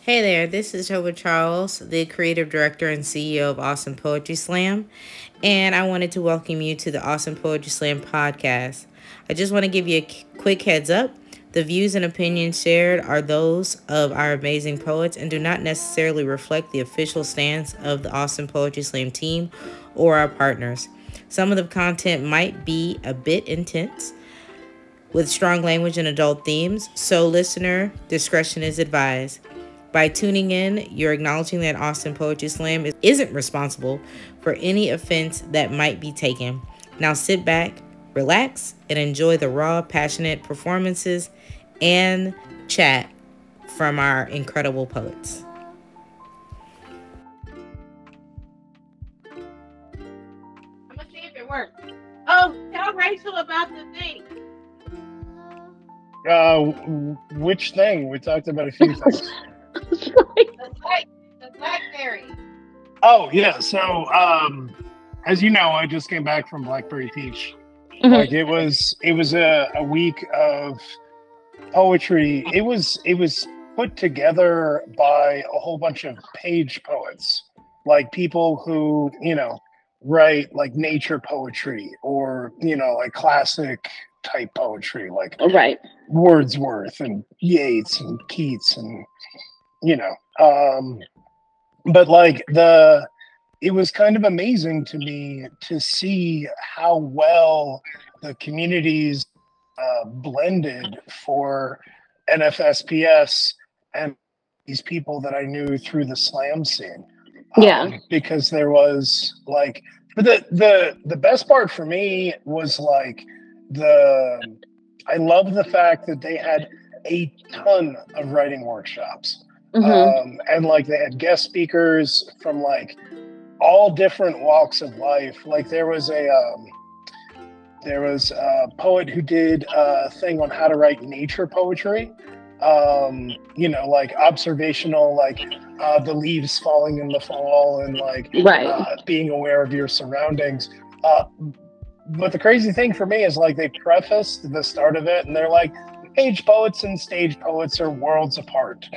Hey there, this is Tova Charles, the creative director and CEO of Awesome Poetry Slam, and I wanted to welcome you to the Awesome Poetry Slam podcast. I just want to give you a quick heads up. The views and opinions shared are those of our amazing poets and do not necessarily reflect the official stance of the Awesome Poetry Slam team or our partners. Some of the content might be a bit intense with strong language and adult themes, so listener discretion is advised. By tuning in, you're acknowledging that Austin Poetry Slam isn't responsible for any offense that might be taken. Now sit back, relax, and enjoy the raw, passionate performances and chat from our incredible poets. I'm gonna see if it works. Oh, tell Rachel about the thing. Which thing? We talked about a few things. The Blackberry. Oh yeah. So, as you know, I just came back from Blackberry Peach. Mhm. Like it was a week of poetry. It was put together by a whole bunch of page poets, like people who write like nature poetry or like classic type poetry, like Right. Wordsworth and Yeats and Keats and but like it was kind of amazing to me to see how well the communities blended for NFSPS and these people that I knew through the slam scene. Yeah. Because there was like, but the best part for me was like I love the fact that they had a ton of writing workshops. Mhm. And like they had guest speakers from like all different walks of life. Like there was a poet who did a thing on how to write nature poetry. Like observational, like the leaves falling in the fall and like Right. being aware of your surroundings. But the crazy thing for me is like they prefaced the start of it and they're like, page poets and stage poets are worlds apart.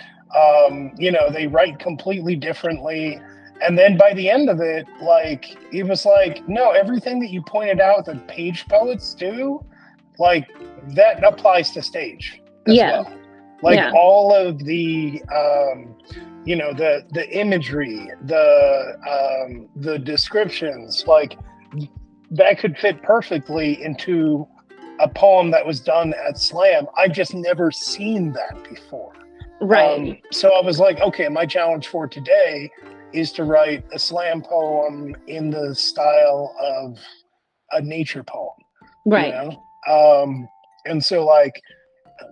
They write completely differently. And then by the end of it, like, it was like, no, everything that you pointed out that page poets do, like, that applies to stage as well. Like all of the, the imagery, the descriptions, like that could fit perfectly into a poem that was done at Slam. I've just never seen that before. Right. So I was like, okay, my challenge for today is to write a slam poem in the style of a nature poem. Right. And so like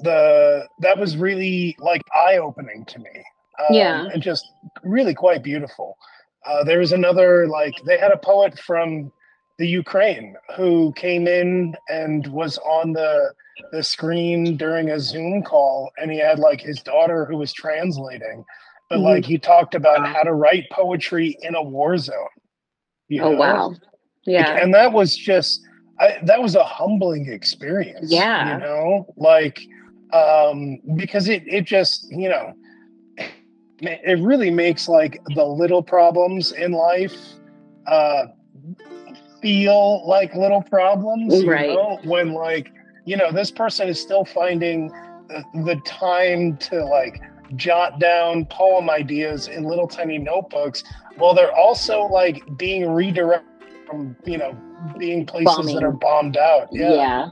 that was really like eye-opening to me. And just really quite beautiful. There was another, like they had a poet from the Ukraine who came in and was on the screen during a Zoom call, and he had like his daughter who was translating, but like he talked about how to write poetry in a war zone. Wow. Yeah. And that was just that was a humbling experience. Yeah. Like because it just it really makes like the little problems in life feel like little problems, when like, this person is still finding the time to like jot down poem ideas in little tiny notebooks while they're also like being redirected from, being places that are bombed out. Yeah.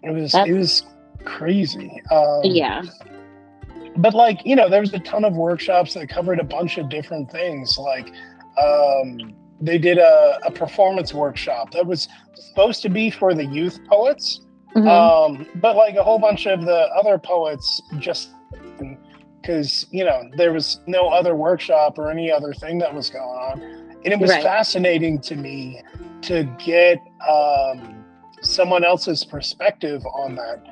It was crazy. But like, there was a ton of workshops that covered a bunch of different things. Like, they did a performance workshop that was supposed to be for the youth poets. But like a whole bunch of the other poets just because, there was no other workshop or any other thing that was going on. And it was fascinating to me to get someone else's perspective on that.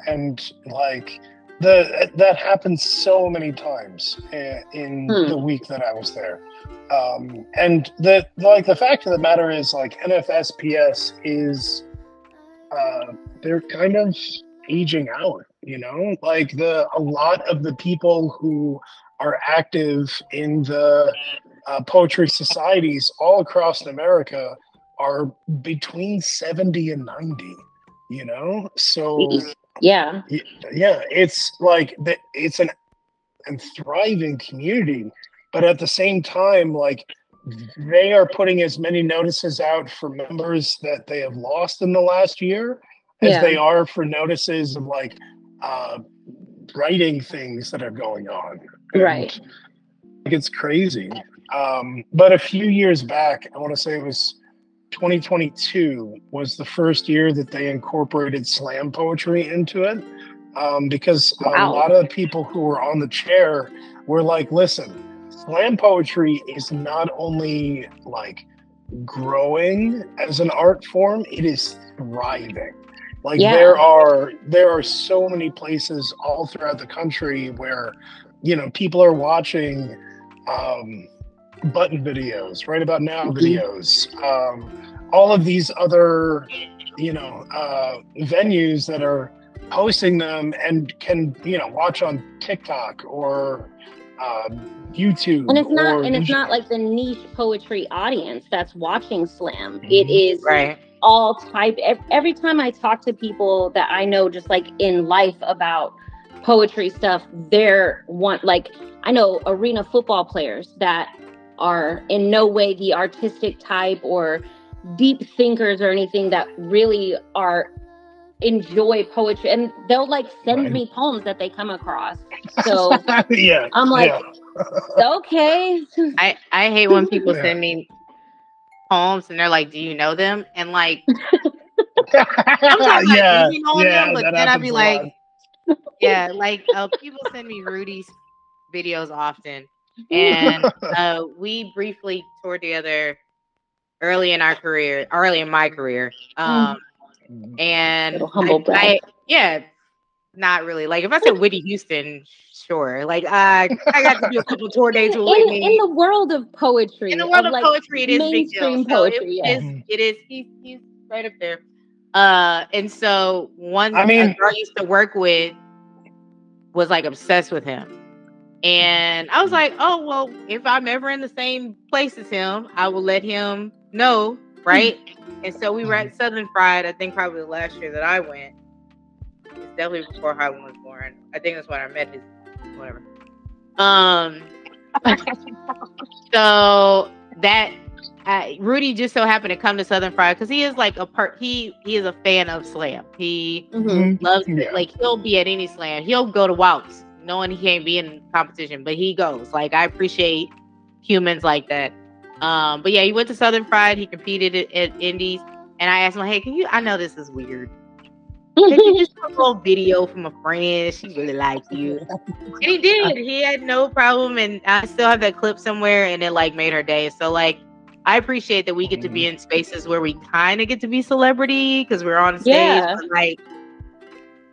And like that happened so many times in the week that I was there. And the fact of the matter is, like, NFSPS is they're kind of aging out. You know, like a lot of the people who are active in the poetry societies all across America are between 70 and 90, you know? So yeah, it's like it's an thriving community, but at the same time, like they are putting as many notices out for members that they have lost in the last year as they are for notices of like writing things that are going on. And, right. like, it's crazy. But a few years back, I want to say it was 2022 was the first year that they incorporated slam poetry into it. Because a lot of the people who were on the chair were like, listen, slam poetry is not only like growing as an art form, it is thriving. Like there are so many places all throughout the country where, you know, people are watching button videos, right about now videos, all of these other, you know, venues that are posting them and can, you know, watch on TikTok or YouTube. And it's not like the niche poetry audience that's watching slam. It is all type. Every time I talk to people that I know, just like in life about poetry stuff, I know arena football players that are in no way the artistic type or deep thinkers or anything that really enjoy poetry, and they'll like send me poems that they come across. So I'm like, okay. I hate when people send me poems and they're like, do you know them? And like sometimes I do know them, but then I'd be like, people send me Rudy's videos often, and we briefly toured together early in my career. And not really. Like if I said Whitney Houston, sure. Like I got to do a couple tour days with Whitney. In the world of poetry, it is big deal. Poetry, it is. He's right up there. And so a girl I used to work with was like obsessed with him. And I was like, oh, well, if I'm ever in the same place as him, I will let him know, right? And so we were at Southern Fried, I think probably the last year that I went. It's definitely before Harlan was born. I think that's when I met his, whatever. So that Rudy just so happened to come to Southern Fried because he is like he is a fan of slam. He loves it. Like he'll be at any slam. He'll go to Wouts, knowing he can't be in competition, but he goes. Like I appreciate humans like that. But yeah, he went to Southern Fried. He competed at Indies, and I asked him, "Hey, I know this is weird. Can you just do a little video from a friend? She really likes you." And he did. He had no problem, and I still have that clip somewhere, and it like made her day. So like, I appreciate that we get to be in spaces where we kind of get to be celebrity because we're on stage, but like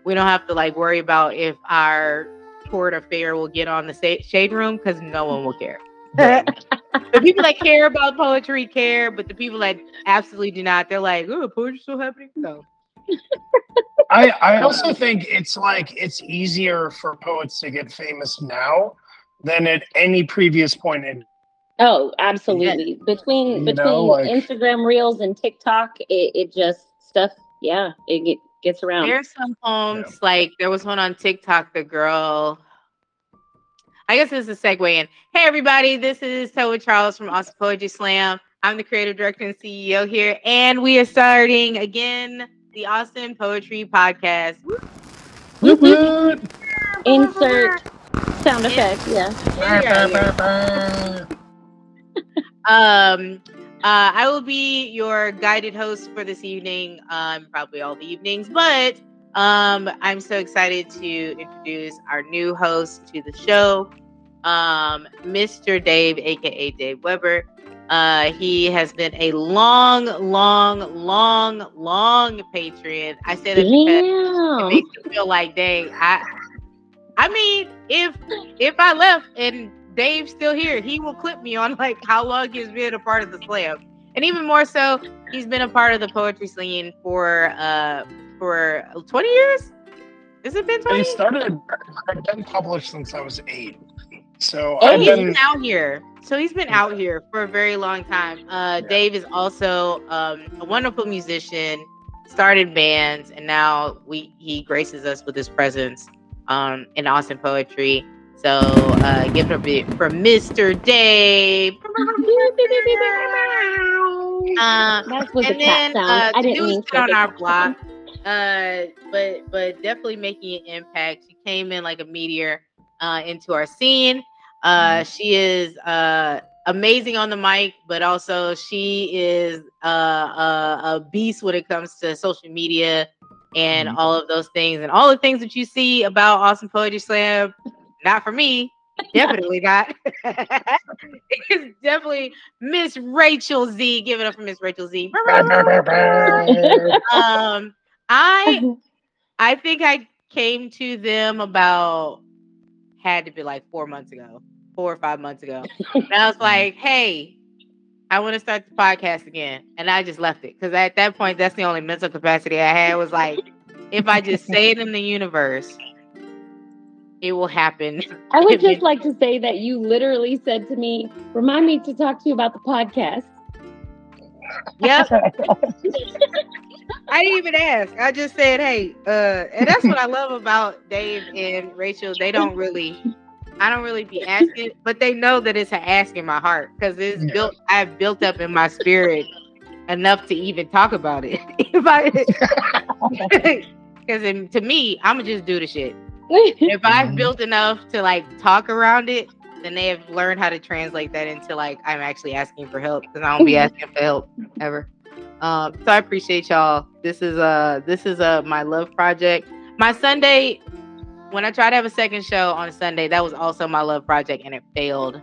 we don't have to like worry about if our court affair will get on the shade room because no one will care. The people that care about poetry care, but the people that absolutely do not, they're like, "Oh, poetry's still happening." So I also think it's easier for poets to get famous now than at any previous point in. Oh, absolutely. Between Instagram Reels and TikTok, it just stuff. Yeah, it gets around. There's some poems like there was one on TikTok. The girl. I guess this is a segue in. Hey, everybody, this is Tova Charles from Awesome Poetry Slam. I'm the creative director and CEO here, and we are starting again the Awesome Poetry Podcast. Insert sound effect, I will be your guided host for this evening, probably all the evenings, but I'm so excited to introduce our new host to the show, Mr. Dave, aka Dave Weber. He has been a long patron. I say that because it makes me feel like, dang, I mean, if I left and Dave's still here, he will clip me on like how long he's been a part of the slam, and even more so, he's been a part of the poetry scene for 20 years. Has it been 20? I've been published since I was 8. So he's been out here. So he's been out here for a very long time. Dave is also a wonderful musician, started bands, and now he graces us with his presence in Austin Poetry. So give it a bit for Mr. Dave. That was a cat sound. I didn't mean to on our block. But definitely making an impact. She came in like a meteor into our scene. She is amazing on the mic, but also she is a beast when it comes to social media and all of those things, and all the things that you see about Awesome Poetry Slam. Not for me. Definitely not. It's definitely Miss Rachel Z. Give it up for Miss Rachel Z. I think I came to them had to be like 4 or 5 months ago. And I was like, hey, I want to start the podcast again. And I just left it. Because at that point, that's the only mental capacity I had, was like, if I just say it in the universe, it will happen. I would just like to say that you literally said to me, remind me to talk to you about the podcast. Yep. I didn't even ask. I just said, hey, and that's what I love about Dave and Rachel. I don't really be asking, but they know that it's an ask in my heart, because I've built up in my spirit enough to even talk about it. Because to me, I'm gonna just do the shit. If I've built enough to like talk around it, then they have learned how to translate that into like I'm actually asking for help, because I don't be asking for help ever. So I appreciate y'all. This is my love project. My Sunday, when I tried to have a second show on a Sunday, that was also my love project, and it failed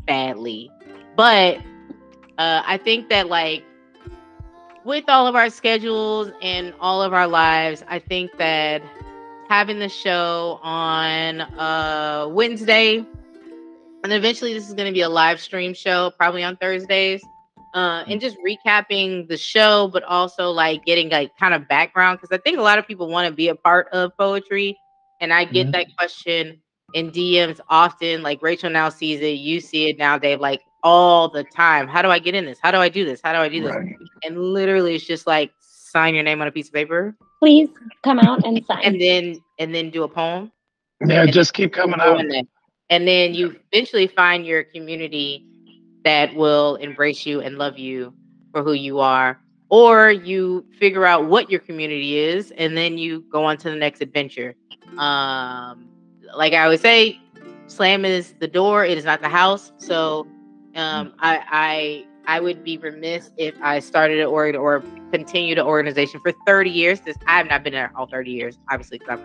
badly. But I think that like with all of our schedules and all of our lives, I think that having the show on Wednesday, and eventually this is going to be a live stream show, probably on Thursdays, and just recapping the show, but also like getting like kind of background, because I think a lot of people want to be a part of poetry, and I get that question in DMs often. Like Rachel now sees it, you see it now, Dave, like all the time. How do I get in this? How do I do this? How do I do this? Right. And literally it's just like sign your name on a piece of paper. Please come out and sign. and then do a poem. Yeah, just keep coming out. And then you eventually find your community that will embrace you and love you for who you are. Or you figure out what your community is, and then you go on to the next adventure. Like I always say, slam is the door, it is not the house. So I would be remiss if I started an org or continued an organization for 30 years. I have not been there all 30 years, obviously, because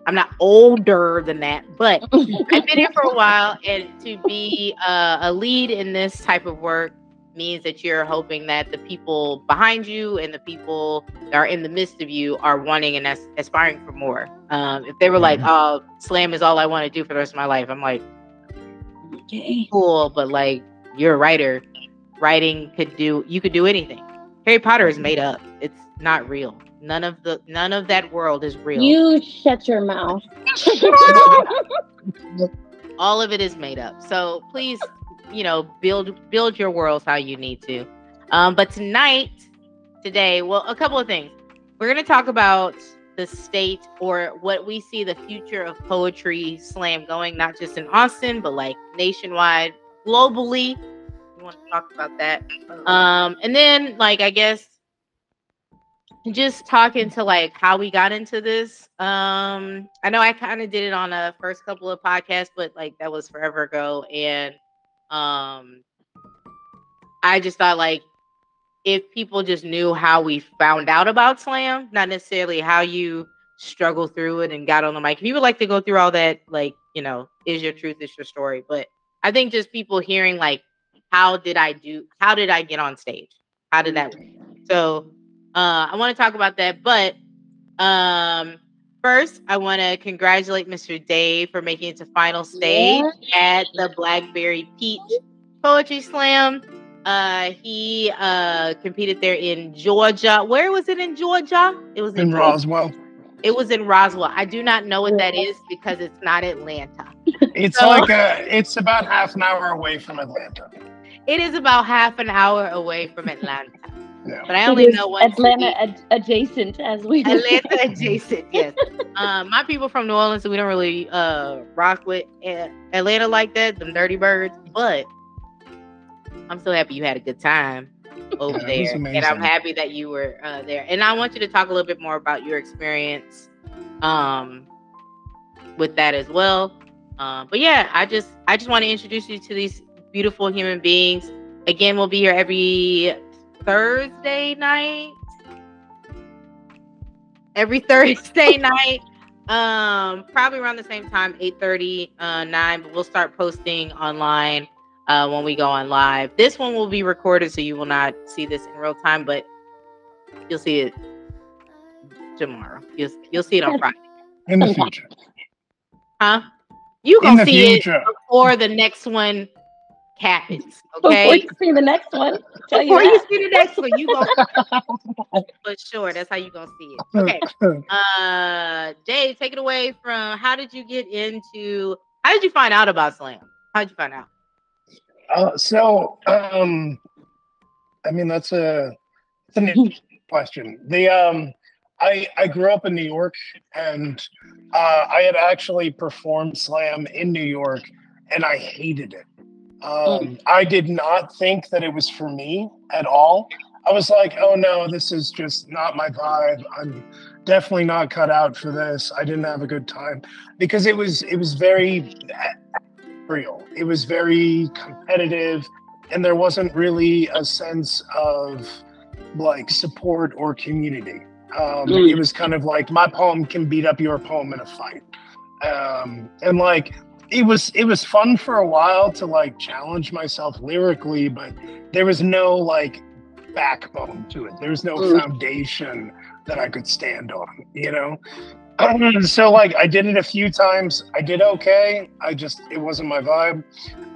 I'm not older than that, but I've been here for a while, and to be a lead in this type of work means that you're hoping that the people behind you and the people that are in the midst of you are wanting and aspiring for more. If they were like, oh, slam is all I want to do for the rest of my life, I'm like, okay, cool, but like, you're a writer. Writing you could do anything. Harry Potter is made up. It's not real. None of that world is real. You shut your mouth. All of it is made up. So please, build your worlds how you need to. But today, well, a couple of things. We're going to talk about the state, or what we see the future of poetry slam going, not just in Austin, but like nationwide, globally. We want to talk about that. And then like, I guess, just talking to like how we got into this. I know I kind of did it on the first couple of podcasts, but like that was forever ago. And I just thought like, if people just knew how we found out about slam, not necessarily how you struggle through it and got on the mic. If you would like to go through all that, like, is your truth, is your story. But I think just people hearing like, how did I get on stage? How did that work? So I want to talk about that. But first, I want to congratulate Mr. Dave for making it to final stage at the Blackberry Peach Poetry Slam. He competed there in Georgia. Where was it in Georgia? It was in Roswell. It was in Roswell. I do not know what that is because it's not Atlanta. It's it's about half an hour away from Atlanta. It is about half an hour away from Atlanta. Yeah. But I only know one Atlanta adjacent, as we do. Atlanta adjacent, yes. My people from New Orleans, so we don't really rock with Atlanta like that, them dirty birds. But I'm so happy you had a good time over there, and I'm happy that you were there. And I want you to talk a little bit more about your experience with that as well. But yeah, I just want to introduce you to these beautiful human beings. Again, we'll be here every Thursday night. Probably around the same time, 8:30, 9. But we'll start posting online when we go on live. This one will be recorded, so you will not see this in real time, but you'll see it tomorrow. You'll see it on Friday. In the future. Huh? You gonna see it before the next one happens, okay? Before you see the next one. Before you see the next one, you go for sure. That's how you gonna see it. Okay. Jay, take it away from how did you find out about Slam? How did you find out? I mean, that's an interesting question. I grew up in New York, and I had actually performed Slam in New York, and I hated it. I did not think that it was for me at all. I was like, oh no, this is just not my vibe. I'm definitely not cut out for this. I didn't have a good time because it was very real. It was very competitive, and there wasn't really a sense of like support or community. It was kind of like my poem can beat up your poem in a fight. And like, it was fun for a while to like challenge myself lyrically, but there was no like backbone to it. There was no foundation that I could stand on, you know? So like I did it a few times. I did okay. It wasn't my vibe.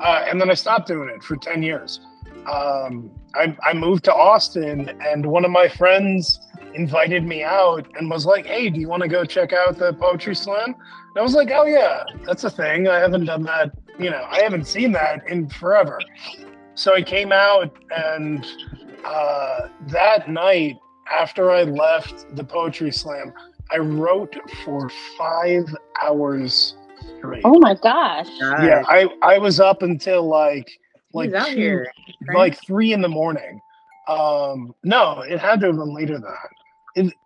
And then I stopped doing it for 10 years. I moved to Austin, and one of my friends invited me out and was like, hey, do you want to go check out the Poetry Slam? And I was like, oh yeah, that's a thing. I haven't done that. You know, I haven't seen that in forever. So I came out, and that night after I left the Poetry Slam, I wrote for 5 hours straight. Oh my gosh. Yeah, I was up until like 3 in the morning. No, it had to have been later than that.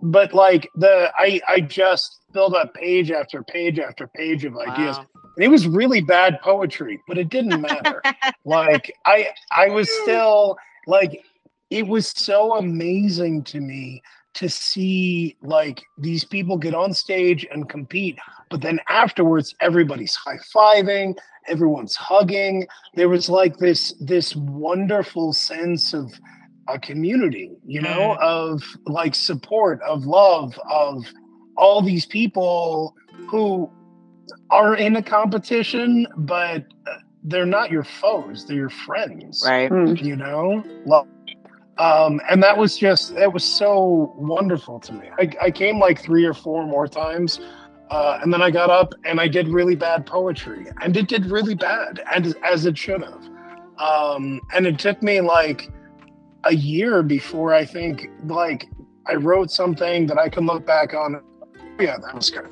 But like I just filled up page after page after page of ideas. Wow. And it was really bad poetry, but it didn't matter. Like I was still like, it was so amazing to me to see like these people get on stage and compete, but then afterwards everybody's high-fiving, everyone's hugging. There was like this wonderful sense of a community, you know, of like support, of love, of all these people who are in a competition, but they're not your foes, they're your friends, right? You know, and that was so wonderful to me. I came like 3 or 4 more times, and then I got up and I did really bad poetry, and it did really bad, and as it should have. And it took me like a year before I think like I wrote something that I can look back on. Yeah, that was good.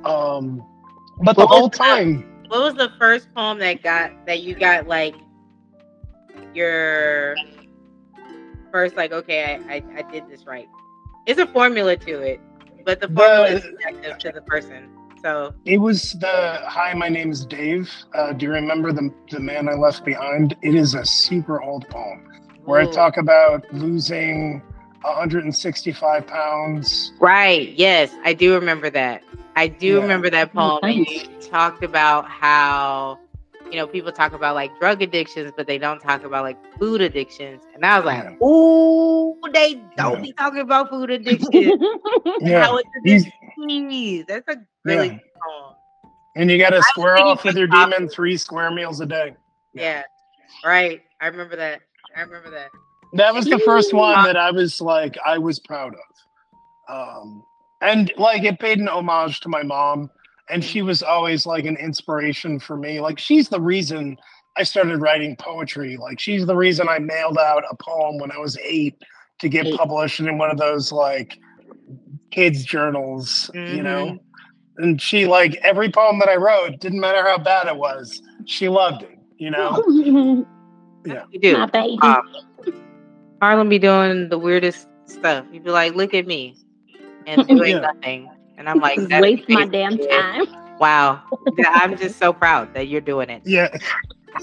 But the whole time. What was the first poem that you got like your first like, okay, I did this right? It's a formula to it, but the formula is subjective to the person. So it was the hi, my name is Dave. Do you remember the man I left behind? It is a super old poem where I talk about losing 165 pounds. Right. Yes, I do remember that. I do remember that poem. And you talked about how, you know, people talk about like drug addictions, but they don't talk about like food addictions. And I was like, ooh, they don't be talking about food addiction. How it's a disease. That's a really good poem. And you got to square off with your demon 3 square meals a day. Yeah. Right. I remember that. I remember that. That was the first one that I was proud of. And like it paid an homage to my mom, and she was always like an inspiration for me. Like she's the reason I started writing poetry. Like she's the reason I mailed out a poem when I was 8 to get published in one of those like kids journals, you know. And she, like, every poem that I wrote, didn't matter how bad it was, she loved it, you know? Yeah. You do. My baby. Harlem be doing the weirdest stuff. You'd be like, look at me. And doing nothing. And I'm like, waste my damn time. Wow. I'm just so proud that you're doing it. Yeah.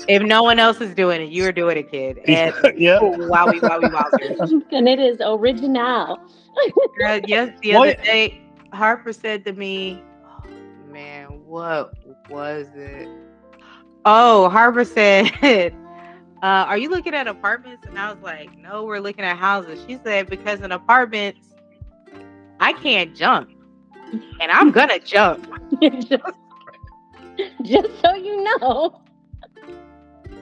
If no one else is doing it, you're doing it, kid. And wowie. And it is original. Yes, the other day, Harper said to me, man, what was it? Oh, Harper said, are you looking at apartments? And I was like, no, we're looking at houses. She said, because in apartments, I can't jump. And I'm going to jump. Just so you know.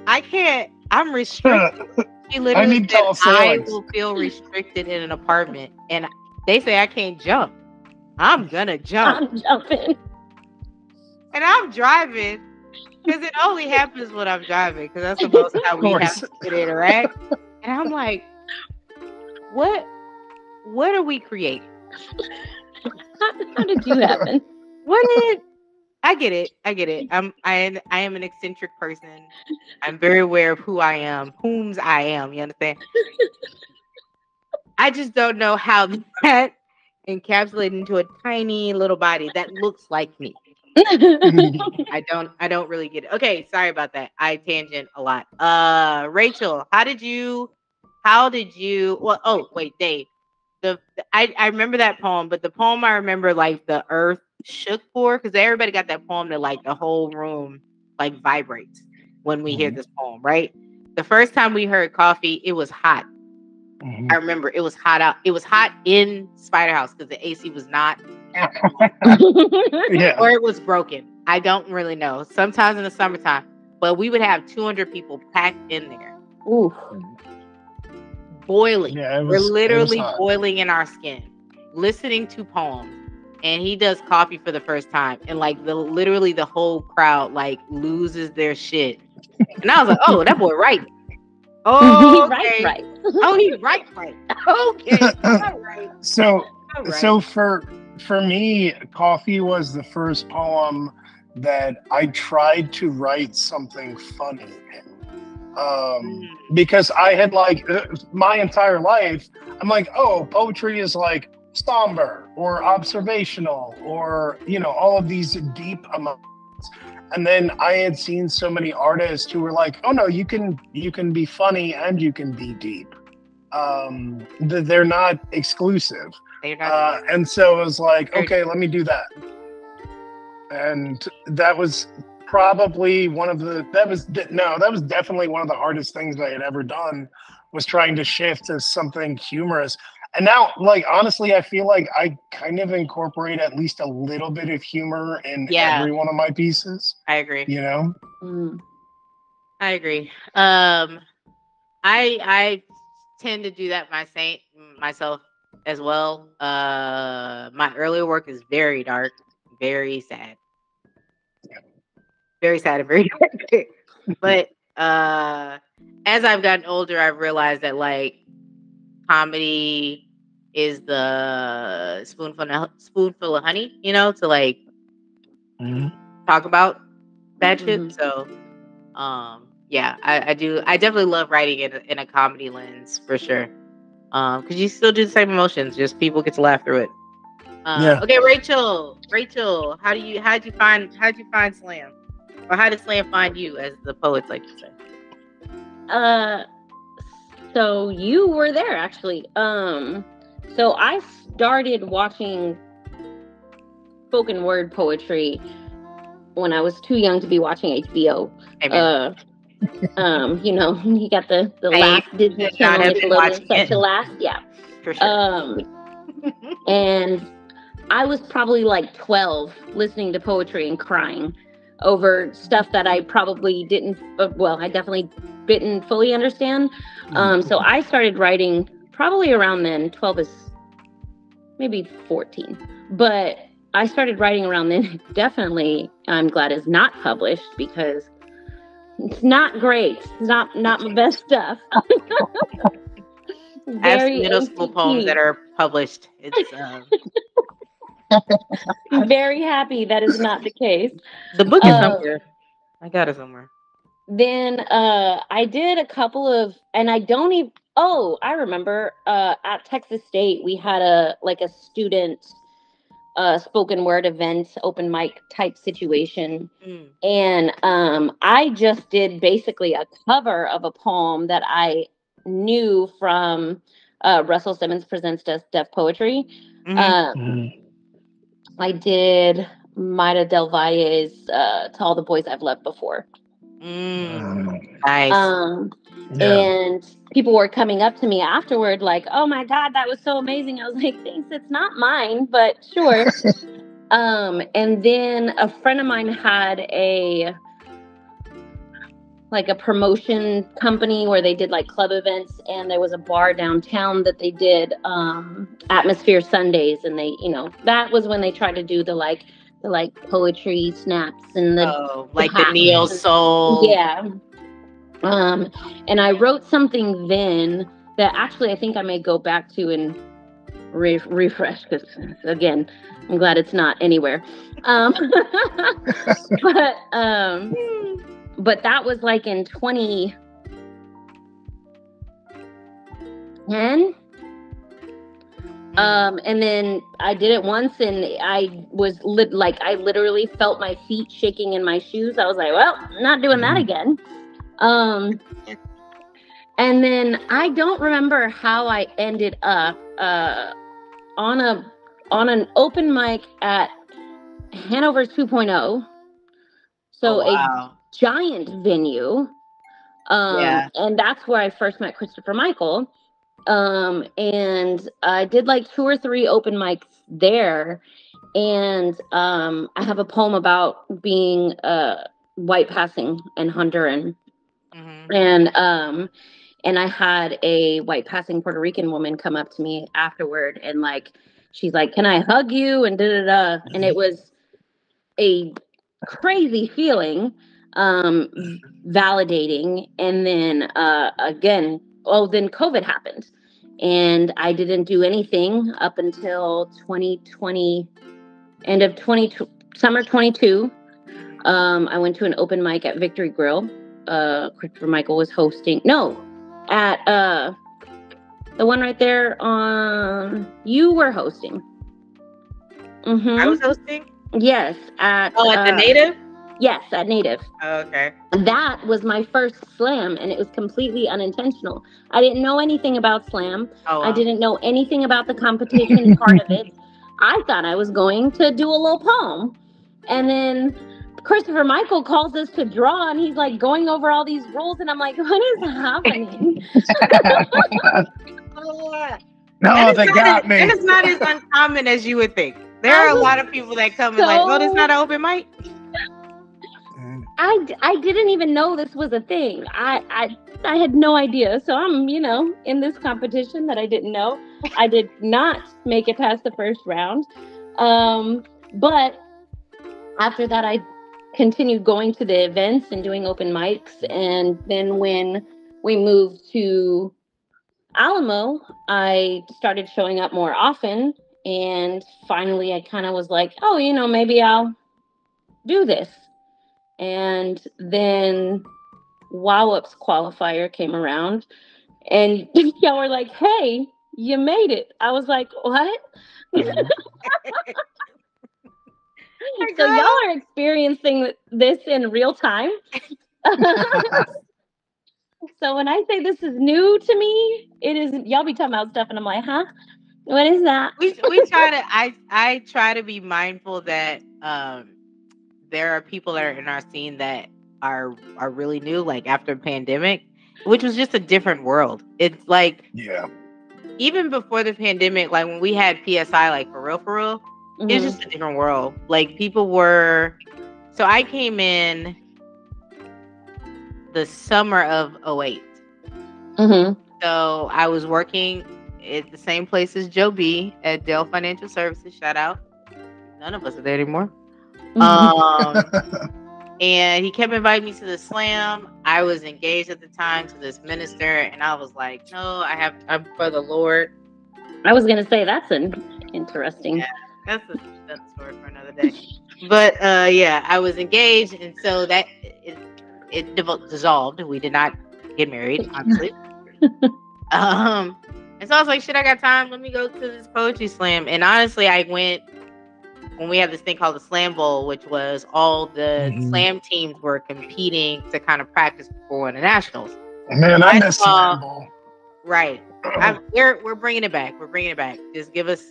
I can't. I'm restricted. She literally said, I will feel restricted in an apartment. And they say I can't jump. I'm going to jump. I'm jumping. And I'm driving because it only happens when I'm driving because that's the most how we have to interact. And I'm like, what are we creating? How did you happen? I get it. I am an eccentric person. I'm very aware of who I am, whom's I am. You understand? I just don't know how that encapsulated into a tiny little body that looks like me. I don't really get it. Okay, sorry about that. I tangent a lot. Rachel, how did you Dave. I remember that poem, but the poem I remember like the earth shook for, because everybody got that poem that like the whole room like vibrates when we hear this poem, right? The first time we heard Coffee, it was hot. I remember it was hot out. It was hot in Spider House because the AC was not or it was broken. I don't really know. Sometimes in the summertime, but we would have 200 people packed in there. Ooh. Boiling. We're literally boiling in our skin, listening to poems. And he does Coffee for the first time, and like literally the whole crowd like loses their shit. And I was like, "Oh, that boy right. Oh, okay. right. Oh, he right. Okay, right. So for me, Coffee was the first poem that I tried to write something funny in. Because I had like my entire life, I'm like, oh, poetry is like somber or observational or, you know, all of these deep emotions. And then I had seen so many artists who were like, oh no, you can be funny and you can be deep. They're not exclusive. And so it was like, okay, let me do that. And that was probably that was definitely one of the hardest things I had ever done, was trying to shift to something humorous. And now, like, honestly, I feel like I kind of incorporate at least a little bit of humor in every one of my pieces. I agree. You know? I agree. I tend to do that myself as well. My earlier work is very dark, very sad. Very sad and very dark. But as I've gotten older, I've realized that, like, comedy is the spoonful of honey, you know, to like talk about that shit. So, I do. I definitely love writing in a comedy lens for sure. Because you still do the same emotions, just people get to laugh through it. Okay, Rachel, how'd you find slam, or how did slam find you, as the poets like to say? So you were there actually. So I started watching spoken word poetry when I was too young to be watching HBO. You know, you got the last Disney Channel, Nickelodeon, such a last, for sure. And I was probably like 12 listening to poetry and crying. over stuff that I probably didn't, I definitely didn't fully understand. So I started writing probably around then. 12 is maybe 14, but I started writing around then. Definitely, I'm glad it's not published because it's not great. It's not my best stuff. I have some middle school poems that are published. It's I'm very happy that is not the case. The book is somewhere. I got it somewhere. Then I did a couple of, and I don't even. Oh, I remember. At Texas State, we had a student spoken word event, open mic type situation, and I just did basically a cover of a poem that I knew from Russell Simmons Presents Deaf Poetry. I did Maida Del Valle's To All the Boys I've Loved Before. Nice. And people were coming up to me afterward like, oh my God, that was so amazing. I was like, thanks, it's not mine, but sure. And then a friend of mine had a promotion company where they did like club events, and there was a bar downtown that they did Atmosphere Sundays, and they, that was when they tried to do the poetry snaps and the Neo Soul. Yeah. And I wrote something then that actually I think I may go back to and refresh, because again, I'm glad it's not anywhere. But that was like in 2010. And then I did it once, and I was I literally felt my feet shaking in my shoes. I was like, well, not doing that again. And then I don't remember how I ended up on an open mic at Hanover 2.0. So a giant venue. And that's where I first met Christopher Michael. And I did like 2 or 3 open mics there. And I have a poem about being white passing in Honduran. And I had a white passing Puerto Rican woman come up to me afterward, and she's like, can I hug you? And and it was a crazy feeling, validating. And then then COVID happened, and I didn't do anything up until 2020, summer 22. I went to an open mic at Victory Grill. Christopher Michael was hosting. No, at the one right there on. You were hosting. I was hosting. Yes, at the Native. Yes, at Native. Oh, okay. That was my first slam, and it was completely unintentional. I didn't know anything about slam. Oh, wow. I didn't know anything about the competition part of it. I thought I was going to do a little poem, and then Christopher Michael calls us to draw, and he's like going over all these rules, and I'm like, what is happening? No, they got me. And it's not as uncommon as you would think. There are a lot of people that come and oh, this is not an open mic. I didn't even know this was a thing. I had no idea. So I'm, in this competition that I didn't know. I did not make it past the first round. But after that, I continued going to the events and doing open mics. And then when we moved to Alamo, I started showing up more often. And finally, I kind of was like, oh, maybe I'll do this. And then WowUp's qualifier came around, and y'all were like, hey, you made it. I was like, what? So y'all are experiencing this in real time. So when I say this is new to me, it is. Y'all be talking about stuff, and I'm like, huh? What is that? We try to. I try to be mindful that there are people that are in our scene that are really new, like after pandemic, which was just a different world. It's like, even before the pandemic, like when we had PSI, like for real, it was just a different world. Like people were So I came in the summer of 08. Mm-hmm. So I was working at the same place as Joe B at Dell Financial Services. Shout out. None of us are there anymore. And he kept inviting me to the slam. I was engaged at the time to this minister, and I was like, no, I'm for the Lord. I was gonna say that's an interesting. Yeah, that's a story for another day. But yeah, I was engaged, and so that it dissolved. We did not get married, obviously. And so I was like, shit, I got time. Let me go to this poetry slam. And honestly, I went when we had this thing called the Slam Bowl, which was all the slam teams were competing to kind of practice before the nationals. Man, I miss Slam Bowl. Right. We're bringing it back. We're bringing it back. Just give us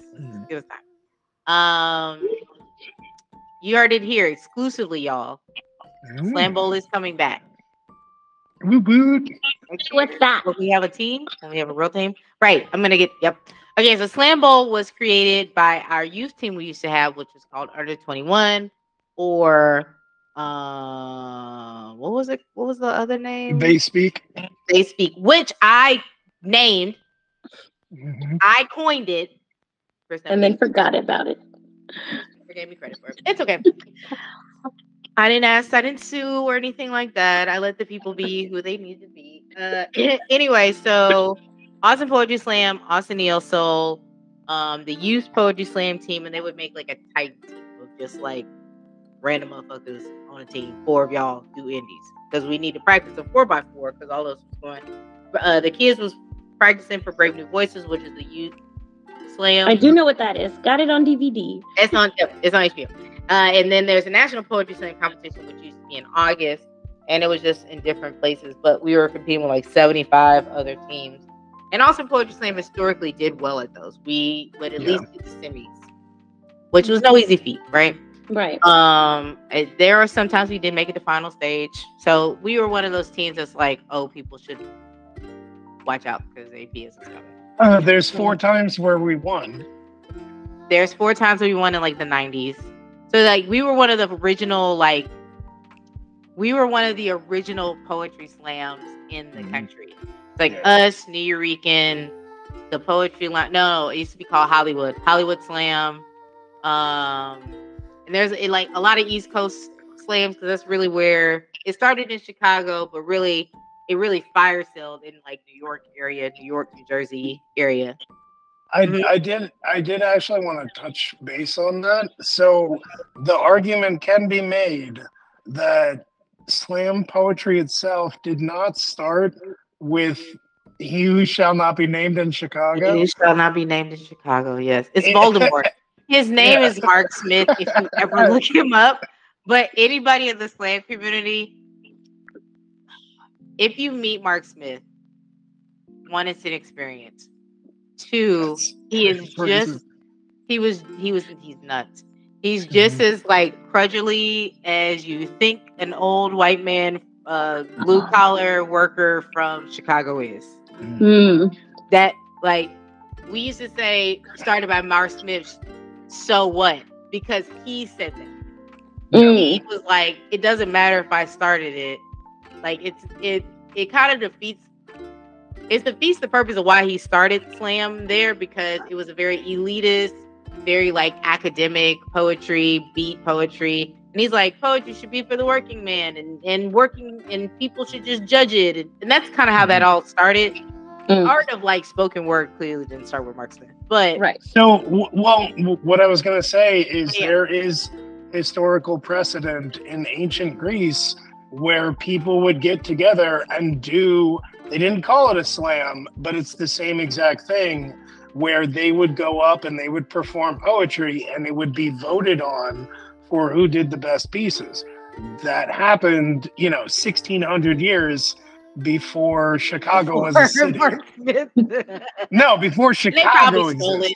time. You heard it here exclusively, y'all. Slam Bowl is coming back. What's that? Will we have a team? Will we have a real team? Right. Yep. Okay, so Slam Bowl was created by our youth team we used to have, which was called Under 21, or what was it? What was the other name? They Speak, which I named. I coined it. And then forgot about it. Gave me credit for it. It's okay. I didn't sue or anything like that. I let the people be who they need to be. Anyway, so Austin Poetry Slam, Austin Neo Soul, the youth poetry slam team, and they would make like a tight team of just like random motherfuckers on a team. 4 of y'all do indies because we need to practice a 4x4 because all those was going. The kids was practicing for Brave New Voices, which is the youth slam. I do know what that is. Got it on DVD. It's on HBO. And then there's a national poetry slam competition, which used to be in August, and it was just in different places. But we were competing with like 75 other teams. And Austin Poetry Slam historically did well at those. We would at least get the semis, which was no easy feat, right? Right. There are sometimes we did make it to final stage. So we were one of those teams that's like, oh, people should watch out because APS is coming. There's 4 times where we won. There's 4 times where we won in like the 90s. So like we were one of the original poetry slams in the country. It's like us, New Eurekan, the poetry line. No, it used to be called Hollywood Slam. And there's like a lot of East Coast slams because that's really where it started in Chicago, but it really fire sailed in like New York, New Jersey area. I did actually want to touch base on that. So the argument can be made that slam poetry itself did not start with "He Who Shall Not Be Named in Chicago." He Who Shall Not Be Named in Chicago. Yes, it's Voldemort. His name is Mark Smith. If you ever look him up, but anybody in the slam community, if you meet Mark Smith, 1, it's an experience. 2, he's nuts. He's just as like crudgely as you think an old white man, blue collar worker from Chicago is. That like we used to say started by Mark Smith. So what? Because he said that. He was like, it doesn't matter if I started it. Like it kind of defeats the purpose of why he started slam there, because it was a very elitist, very like academic poetry, beat poetry. And he's like, poetry should be for the working man and people should just judge it. And that's kind of how that all started. Art of like spoken word clearly didn't start with Mark Smith, but right. So, what I was going to say is there is historical precedent in ancient Greece where people would get together and they didn't call it a slam, but it's the same exact thing, where they would go up and they would perform poetry and it would be voted on for who did the best pieces. That happened, 1,600 years before Chicago was a city. No, before Chicago existed.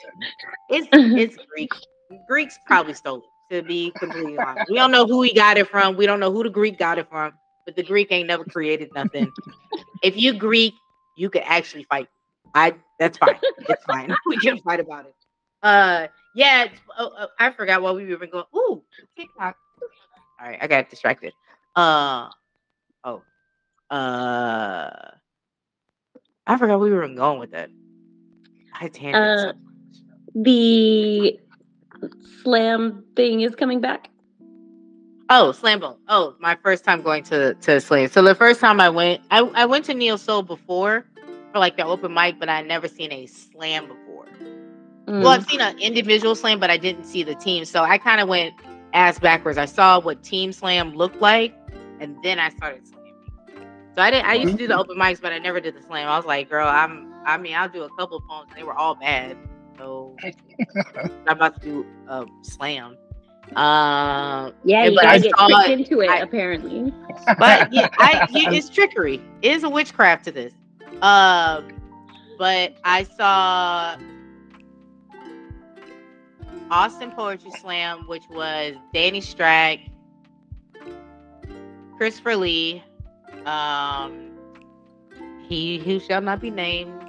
It's Greek. Greeks probably stole it, to be completely honest. We don't know who he got it from. We don't know who the Greek got it from, but the Greek ain't never created nothing. If you Greek, you could actually fight. That's fine. It's fine. We can fight about it. I forgot what we were going. Ooh, TikTok. All right, I got distracted. I forgot we were going with that. I tangent so much. The slam thing is coming back. Oh, Slam Bowl. Oh, my first time going to Slam. So the first time I went to Neo Soul before for like the open mic, but I never seen a slam before. Well, I've seen an individual slam, but I didn't see the team. So I kind of went ass backwards. I saw what team slam looked like, and then I started slamming. So I used to do the open mics, but I never did the slam. I was like, girl, I'll do a couple of poems. They were all bad. So I'm about to do a slam. Yeah, you gotta get tricked into it, apparently. But yeah, it's trickery. It is a witchcraft to this. But I saw Austin Poetry Slam, which was Danny Strack, Christopher Lee, he who shall not be named,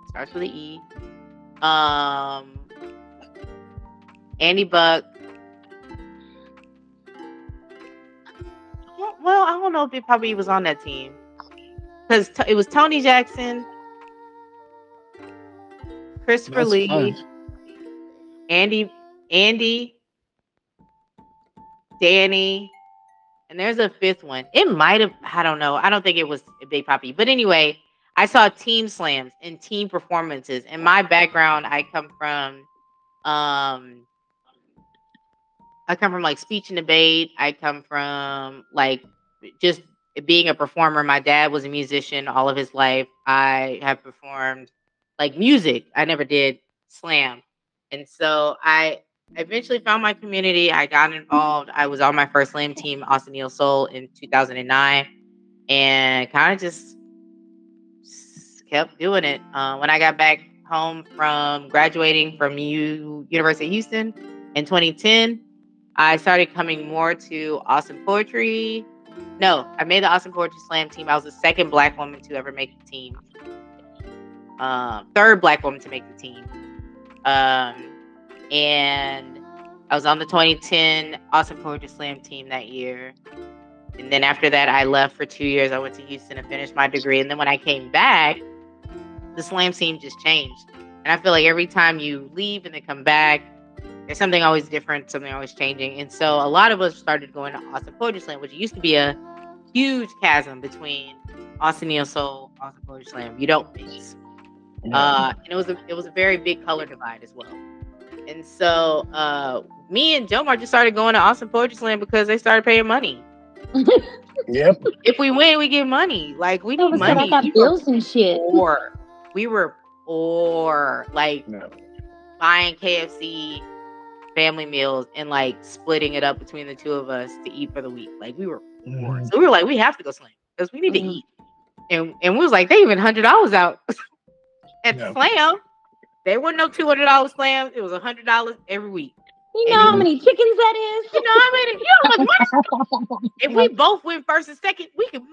starts with an E, Andy Buck. Well, I don't know if it probably was on that team because it was Tony Jackson, Christopher Lee, fun. Andy, Danny, and there's a fifth one. It might have, I don't know. I don't think it was Big Papi. But anyway, I saw team slams and team performances. In my background, I come from like speech and debate. I come from like just being a performer. My dad was a musician all of his life. I have performed like music. I never did slam. And so I eventually found my community. I got involved. I was on my first slam team, Austin Neo Soul, in 2009, and kind of just kept doing it. When I got back home from graduating from University of Houston in 2010, I started coming more to Austin Poetry. No, I made the Austin Poetry Slam team. I was the second Black woman to ever make the team. Third Black woman to make the team. And I was on the 2010 Austin Poetry Slam team that year. And then after that, I left for 2 years. I went to Houston and finished my degree. And then when I came back, the slam scene just changed. And I feel like every time you leave and then come back, there's something always different, something always changing. And so a lot of us started going to Austin Poetry Slam, which used to be a huge chasm between Austin Neo Soul, Austin Poetry Slam. You don't mix. And it was a very big color divide as well. And so me and Jomar just started going to Austin Poetry Slam because they started paying money. Yep. If we win, we get money. Like we need money. I got bills and shit. We were poor. Like buying KFC family meals and like splitting it up between the two of us to eat for the week. Like we were poor. So we were like, we have to go slam because we need to eat. And we was like, they even $100 out at the slam. There wasn't no $200 slams. It was $100 every week. You know how many chickens that is? You know how many? You know how much money? If we both win first and second, we can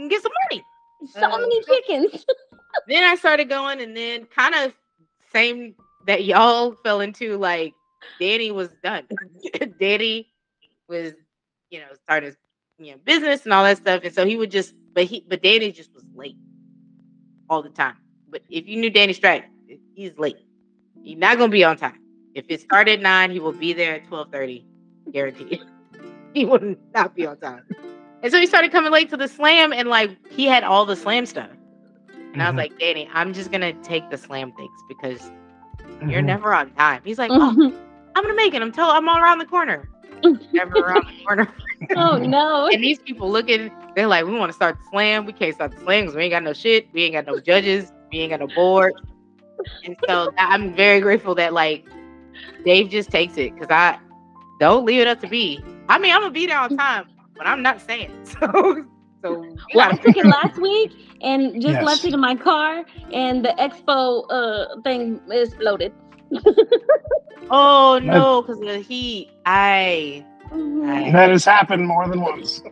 get some money. So many chickens. Then I started going, and then kind of same that y'all fell into. Like Danny was done. Danny was, started business and all that stuff, and so he would just, but Danny just was late all the time. But if you knew Danny Strack, he's late. He's not gonna be on time. If it started at 9, he will be there at 12:30, guaranteed. He would not be on time. And so he started coming late to the slam, and like he had all the slam stuff. And I was like, Danny, I'm just gonna take the slam things because you're never on time. He's like, I'm gonna make it. I'm all around the corner. Never around the corner. Oh no. And these people looking, they're like, we want to start the slam. We can't start the slam because we ain't got no shit. We ain't got no judges. We ain't got no board. And so I'm very grateful that like Dave just takes it because I don't leave it up to me. I mean, I'm gonna be there on time, but I'm not saying so. Well, I took it last week and just left it in my car, and the expo thing exploded. Oh no, because of the heat. That has happened more than once.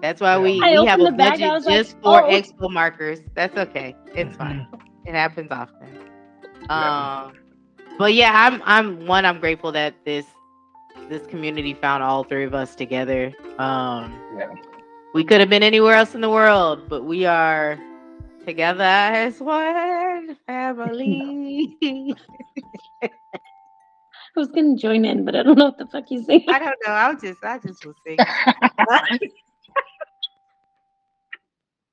That's why we have a budget just for expo markers. That's okay. It's fine. It happens often. But yeah, I'm grateful that this this community found all three of us together. We could have been anywhere else in the world, but we are together as one family. I was gonna join in, but I don't know what the fuck you saying. I don't know. I just was singing.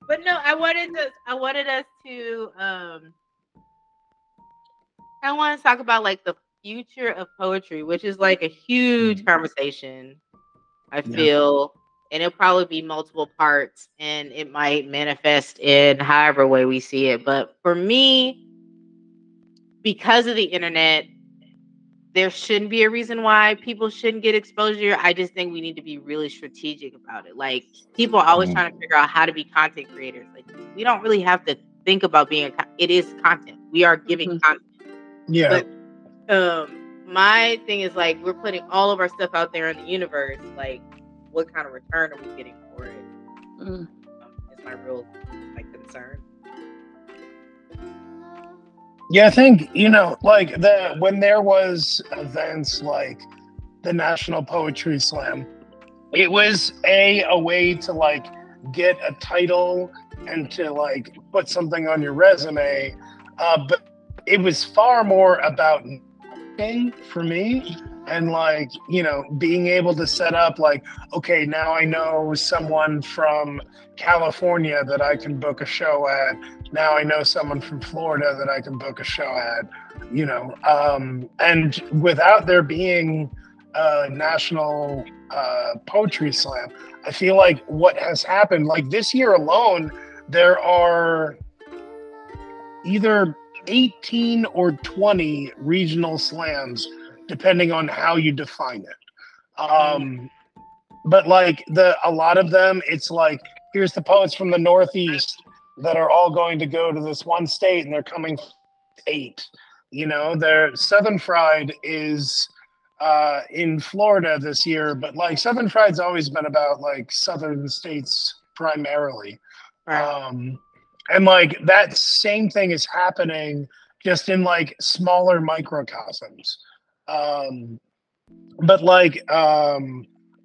But no, I wanted us to I want to talk about like the future of poetry, which is like a huge conversation, I feel. And it'll probably be multiple parts, and it might manifest in however way we see it. But for me, because of the internet, there shouldn't be a reason why people shouldn't get exposure. I just think we need to be really strategic about it. Like, people are always trying to figure out how to be content creators. Like, we don't really have to think about it is content. We are giving content. Yeah. But my thing is, like, we're putting all of our stuff out there in the universe. Like, what kind of return are we getting for it? Is my real concern. Yeah, I think, like when there was events like the National Poetry Slam, it was a way to like get a title and to like put something on your resume, but it was far more about for me. And like, being able to set up like, okay, now I know someone from California that I can book a show at. Now I know someone from Florida that I can book a show at, and without there being a national poetry slam, I feel like what has happened, like this year alone, there are either 18 or 20 regional slams, depending on how you define it. But like a lot of them, it's like, here's the poets from the Northeast that are all going to go to this one state, and they're coming 8. Their Southern Fried is in Florida this year, but like Southern Fried's always been about like Southern states primarily. Right. And like that same thing is happening just in like smaller microcosms. But like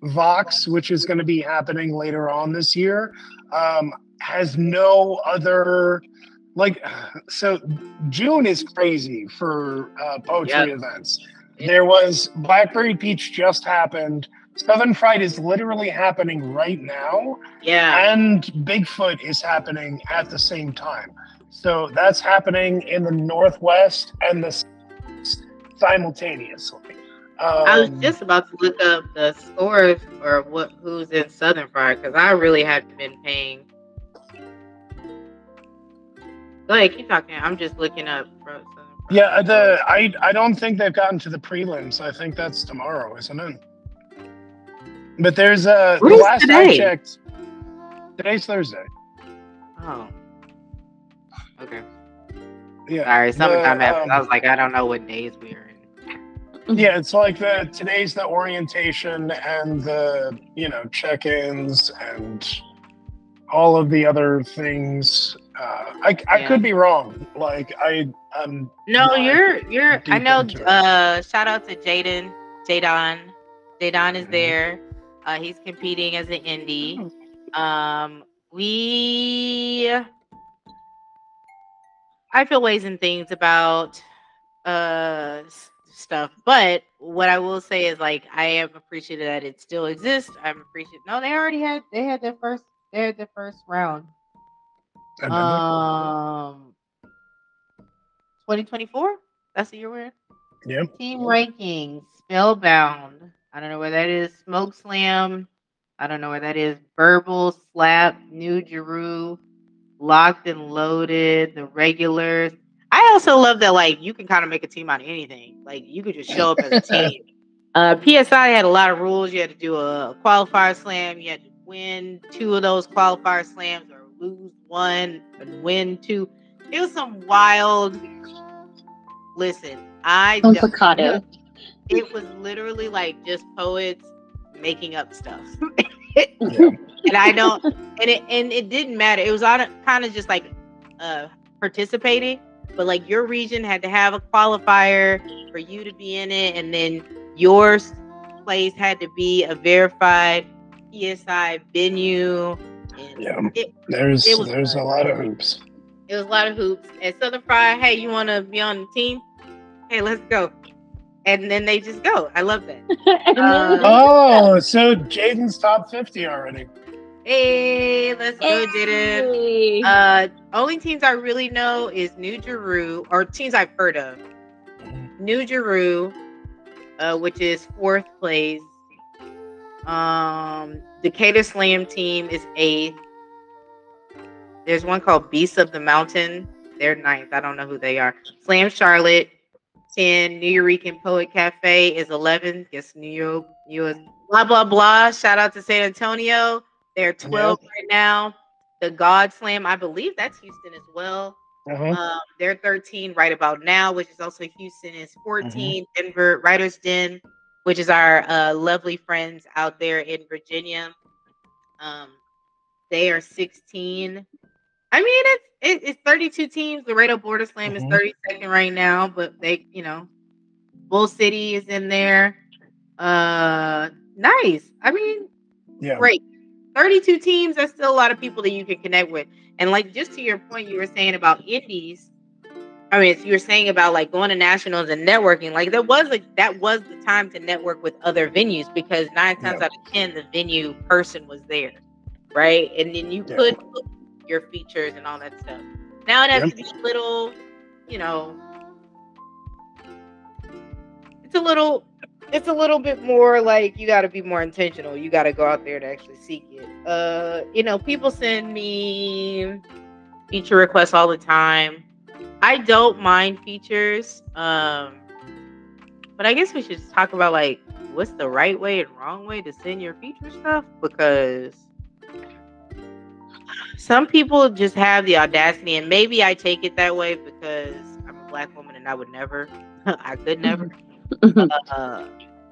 Vox, which is going to be happening later on this year, has no other, like, so June is crazy for poetry events. There was Blackberry Peach just happened. Southern Fried is literally happening right now. Yeah. And Bigfoot is happening at the same time. So that's happening in the Northwest and the simultaneously. I was just about to look up the scores or who's in Southern Fried, because I really haven't been paying. Go ahead, keep talking. I'm just looking up for Southern Fried. Yeah, I don't think they've gotten to the prelims. I think that's tomorrow, isn't it? But there's the last today? I checked. Today's Thursday. Oh. Okay. Yeah. Sorry, summertime happened. I was like, I don't know what days we are in. Yeah, it's like today's the orientation and the check-ins and all of the other things. I could be wrong. Like No, you're. I know. Shout out to Jaden. Jadon is there. He's competing as an indie. I feel ways and things about stuff, but what I will say is, like, I am appreciative that it still exists. I'm appreciative. No, they already had their first round. 2024. That's the year we're in. Yeah. Team rankings. Spellbound. I don't know where that is. Smoke Slam. I don't know where that is. Verbal Slap. New Jeru. Locked and Loaded. The Regulars. I also love that, like, you can kind of make a team out of anything. Like, you could just show up as a team. PSI had a lot of rules. You had to do a qualifier slam. You had to win 2 of those qualifier slams, or lose 1 and win 2. It was some wild. Listen, it was literally like just poets making up stuff. And I don't, and it didn't matter. It was kind of just like participating, but like your region had to have a qualifier for you to be in it, and then your place had to be a verified PSI venue. And there's a lot of hoops. It was a lot of hoops. And Southern Fried, hey, you want to be on the team? Hey, let's go. And then they just go. I love that. So Jaden's top 50 already. Hey, let's go, Jaden. Only teams I really know is New Jeru, or teams I've heard of. New Jeru, which is 4th place. Decatur Slam team is 8th. There's one called Beasts of the Mountain. They're 9th. I don't know who they are. Slam Charlotte, 10. New Yorican Poet Cafe is 11th. Yes, New York. Blah, blah, blah. Shout out to San Antonio. They're 12 right now. The God Slam, I believe that's Houston as well. They're 13 right about now, which is also Houston is 14. Denver Writers Den, which is our lovely friends out there in Virginia. They are 16. I mean, it's 32 teams. Laredo Border Slam is 32nd right now, but they, Bull City is in there. Nice. I mean, great. 32 teams. That's still a lot of people that you can connect with. And like, just to your point, you were saying about indies. I mean, you were saying about like going to nationals and networking. Like that was the time to network with other venues, because 9 times out of 10, the venue person was there, right? And then you could book your features and all that stuff. Now it has to be a little, it's a little bit more like you got to be more intentional. You got to go out there to actually seek it. People send me feature requests all the time. I don't mind features. But I guess we should just talk about like what's the right way and wrong way to send your feature stuff, because some people just have the audacity, and maybe I take it that way because I'm a Black woman and I would never, I could never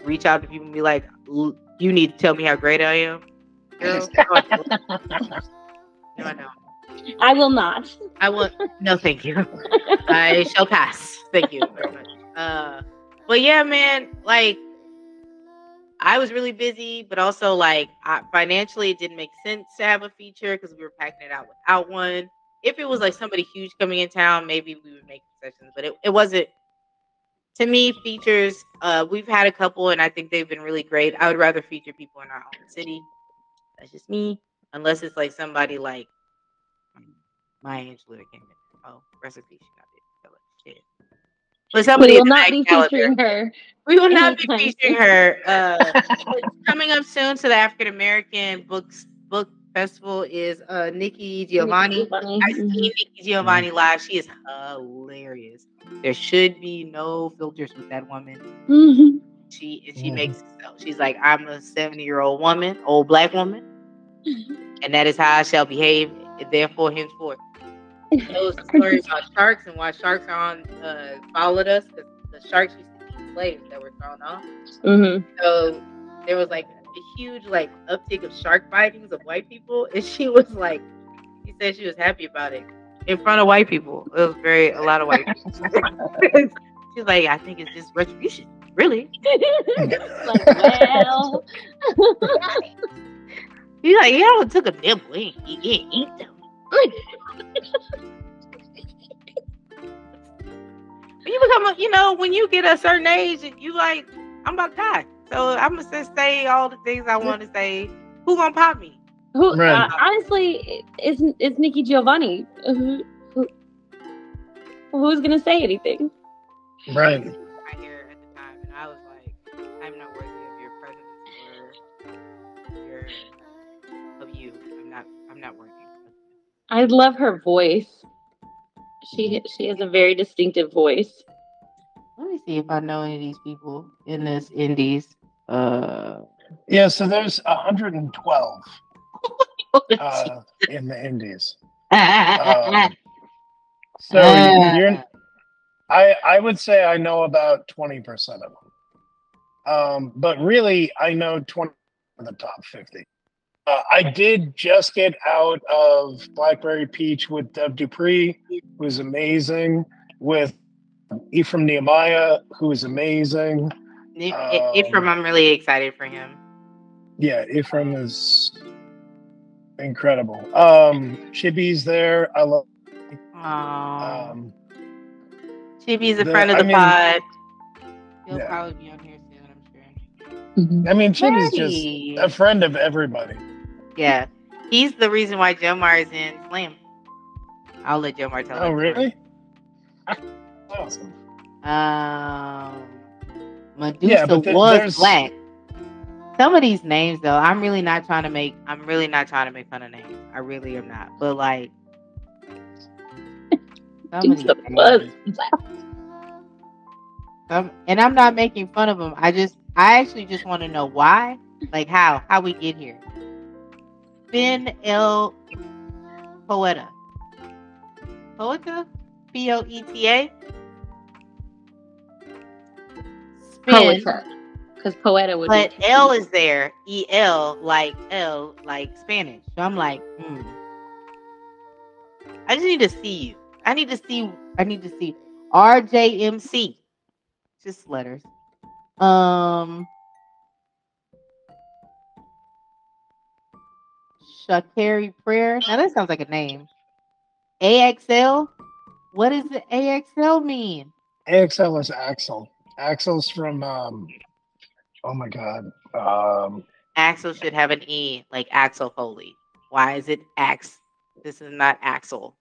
reach out to people and be like, you need to tell me how great I am. Girl, no, I don't. I will not. I will. No, thank you. I shall pass. Thank you very much. But yeah, man, like I was really busy, but also like financially, it didn't make sense to have a feature because we were packing it out without one. If it was like somebody huge coming in town, maybe we would make concessions, but it wasn't. To me, features, we've had a couple, and I think they've been really great. I would rather feature people in our own city. That's just me, unless it's like somebody like Maya Angelou that came in. Oh, recipe, she got it. Shit. But somebody we will not be featuring her. We will not be featuring her. It's coming up soon to the African American book festival is Nikki Giovanni. I've seen Nikki Giovanni live. She is hilarious. There should be no filters with that woman. She makes it so. She's like, I'm a 70-year-old woman, old Black woman, and that is how I shall behave. Therefore, henceforth. Those stories about sharks and why sharks are on followed us, because the sharks used to eat slaves that were thrown off. So there was like a huge like uptick of shark bitings of white people, and she said she was happy about it in front of white people. It was a lot of white people. She's like, I think it's just retribution, really. Like, well, he's like, it took a nibble. He ain't eat them. When you become when you get a certain age, you like, I'm about to die. So I'm gonna just say all the things I want to say. Who gonna pop me? Honestly, it's Nikki Giovanni. Who's gonna say anything? Right. Right here at the time, and I was like, I'm not worthy of your presence or of you. I'm not worthy. I love her voice. She has a very distinctive voice. Let me see if I know any of these people in this indies. Yeah, so there's 112 in the indies. So I would say I know about 20% of them. But really, I know 20 of the top 50. I did just get out of Blackberry Peach with Deb Dupree, who was amazing, with Ephraim Nehemiah, who was amazing. Ephraim, I'm really excited for him. Yeah, Ephraim is incredible. Chibi's there. I love. Chibi's a friend of the pod. He'll probably be on here soon, I'm sure. I mean, Chibi's just a friend of everybody. Yeah, he's the reason why Jomar is in Slam. I'll let Jomar tell. Oh, really? Awesome. Medusa was black. Some of these names, though, I'm really not trying to make fun of names. I really am not. But like, some of these names, and I'm not making fun of them. I actually just want to know why, like how we get here. Finn L. Poeta, Poeta, Poeta. Poeta, because Poeta would. But L is there. L like Spanish. So I'm like, I just need to see you. I need to see RJMC. Just letters. Shakari Prayer. Now that sounds like a name. AXL. What does the AXL mean? AXL is Axel. Axel's from oh my god. Axel should have an E, like Axel Foley. Why is it Ax? This is not Axel.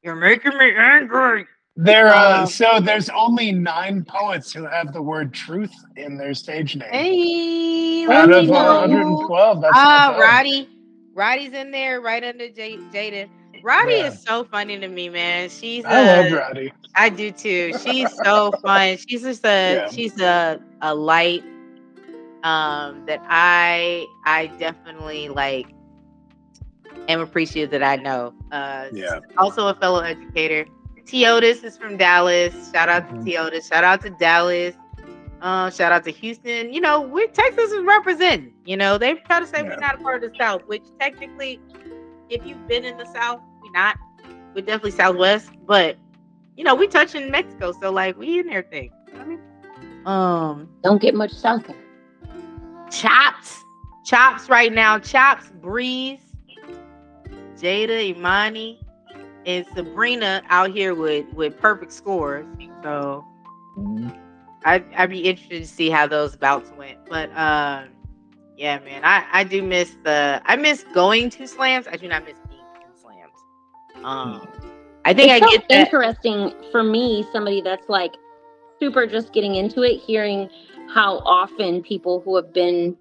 You're making me angry. So there's only 9 poets who have the word truth in their stage name. Hey, out of 112. That's Roddy's in there right under Jaden. Roddy is so funny to me, man. I love Roddy. I do too. She's so fun. She's just she's a light that I definitely like am appreciative that I know. Also a fellow educator. Teotis is from Dallas. Shout out to Teotis. Shout out to Dallas. Shout out to Houston. You know, Texas is representing. You know, they try to say we're not a part of the South, which technically, if you've been in the South, we're not. We're definitely Southwest, but you know, we touching Mexico, so like we in their thing. You know what I mean? Don't get much south there. Chops right now. Chops, Breeze, Jada, Imani, and Sabrina out here with perfect scores. So I'd be interested to see how those bouts went. But yeah, man, I do miss going to slams. I do not miss being in slams. I think it's I get that. Interesting for me, somebody that's like super just getting into it, hearing how often people who have been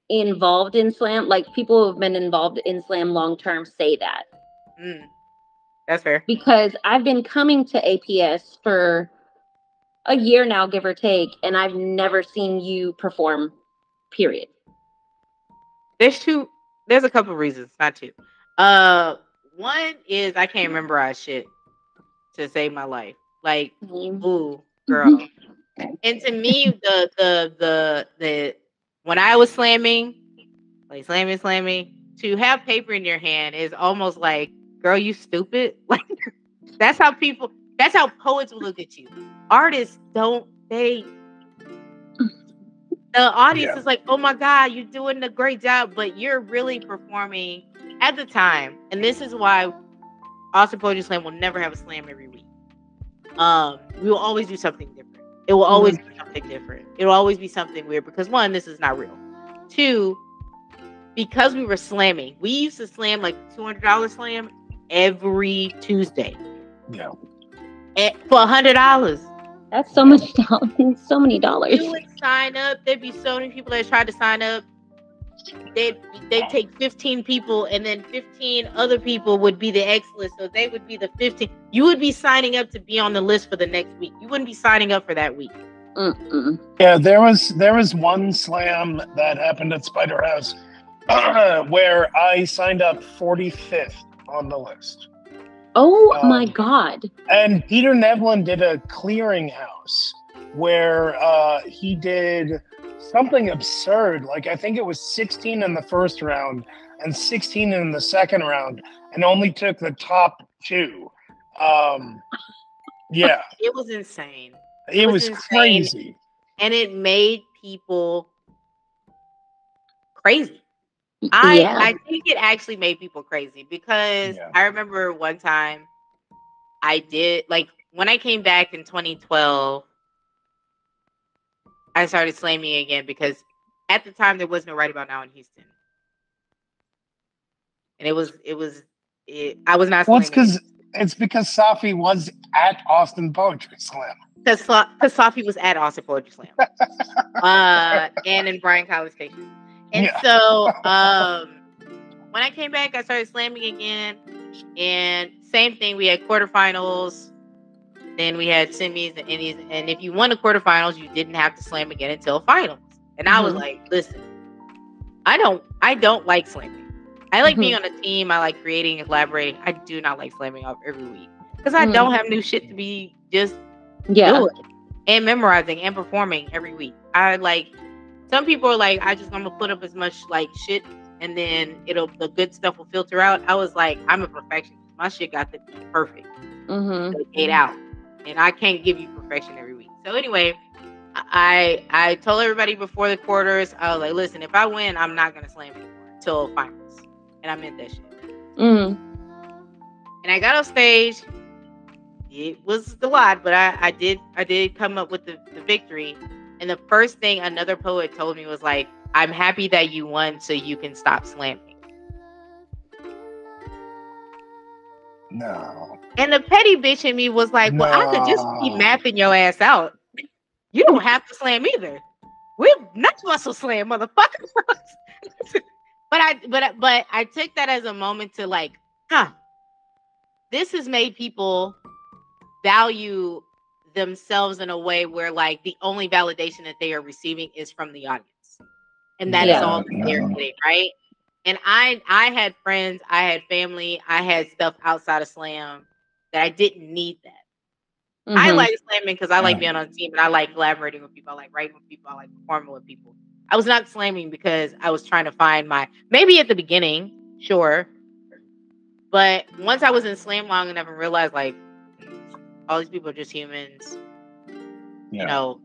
involved in slam, like people who have been involved in slam long term, say that. That's fair. Because I've been coming to APS for a year now, give or take, and I've never seen you perform, period. There's a couple of reasons, not two. One is I can't memorize shit to save my life. Like, ooh, girl. And to me, the when I was slamming, like slamming, to have paper in your hand is almost like, girl, you stupid. Like that's how poets will look at you. Artists the audience is like, oh my God, you're doing a great job, but you're really performing at the time. And this is why Austin Poetry Slam will never have a slam every week. We will always do something different. It will always be something different. It will always be something weird because one, this is not real. Two, because we were slamming, we used to slam like $200 slam every Tuesday. Yeah. For $100. That's so much dollars. So many dollars. You would sign up. There'd be so many people that tried to sign up. They'd take 15 people, and then 15 other people would be the X list. So they would be the 15. You would be signing up to be on the list for the next week. You wouldn't be signing up for that week. Yeah, there was one slam that happened at Spider House where I signed up 45th on the list. Oh my God. And Peter Nevlin did a clearinghouse where he did something absurd. Like, I think it was 16 in the first round and 16 in the second round, and only took the top 2. Yeah. It was insane. It was crazy. and it made people crazy. Yeah. I think it actually made people crazy because I remember one time I did, like, when I came back in 2012, I started slamming again because at the time there was no Right About Now in Houston. And I was not slamming. It's because Safi was at Austin Poetry Slam. Because Safi was at Austin Poetry Slam. And in Bryan College Station. And so when I came back, I started slamming again. And same thing, we had quarterfinals. Then we had semis and indies. And if you won the quarterfinals, you didn't have to slam again until finals. And I was like, listen, I don't like slamming. I like being on a team. I like creating and collaborating. I do not like slamming up every week because I don't have new shit to be just doing and memorizing and performing every week. I like, some people are like, I just want to put up as much like shit and then the good stuff will filter out. I was like, I'm a perfectionist. My shit got to be perfect. To get out. And I can't give you perfection every week. So anyway, I told everybody before the quarters, I was like, listen, if I win, I'm not going to slam anymore until finals. And I meant that shit. And I got off stage. It was a lot, but I did come up with the victory. And the first thing another poet told me was like, I'm happy that you won so you can stop slamming. No. And the petty bitch in me was like, well, I could just keep mapping your ass out. You don't have to slam either. We're not muscle slam, motherfucker. But I took that as a moment to like, this has made people value themselves in a way where like the only validation that they are receiving is from the audience. And that is all that they're getting, right? And I had friends, I had family, I had stuff outside of slam that I didn't need that. I like slamming because I like being on a team and I like collaborating with people. I like writing with people. I like performing with people. I was not slamming because I was trying to find maybe at the beginning, sure. But once I was in slam long enough and realized like all these people are just humans, you know,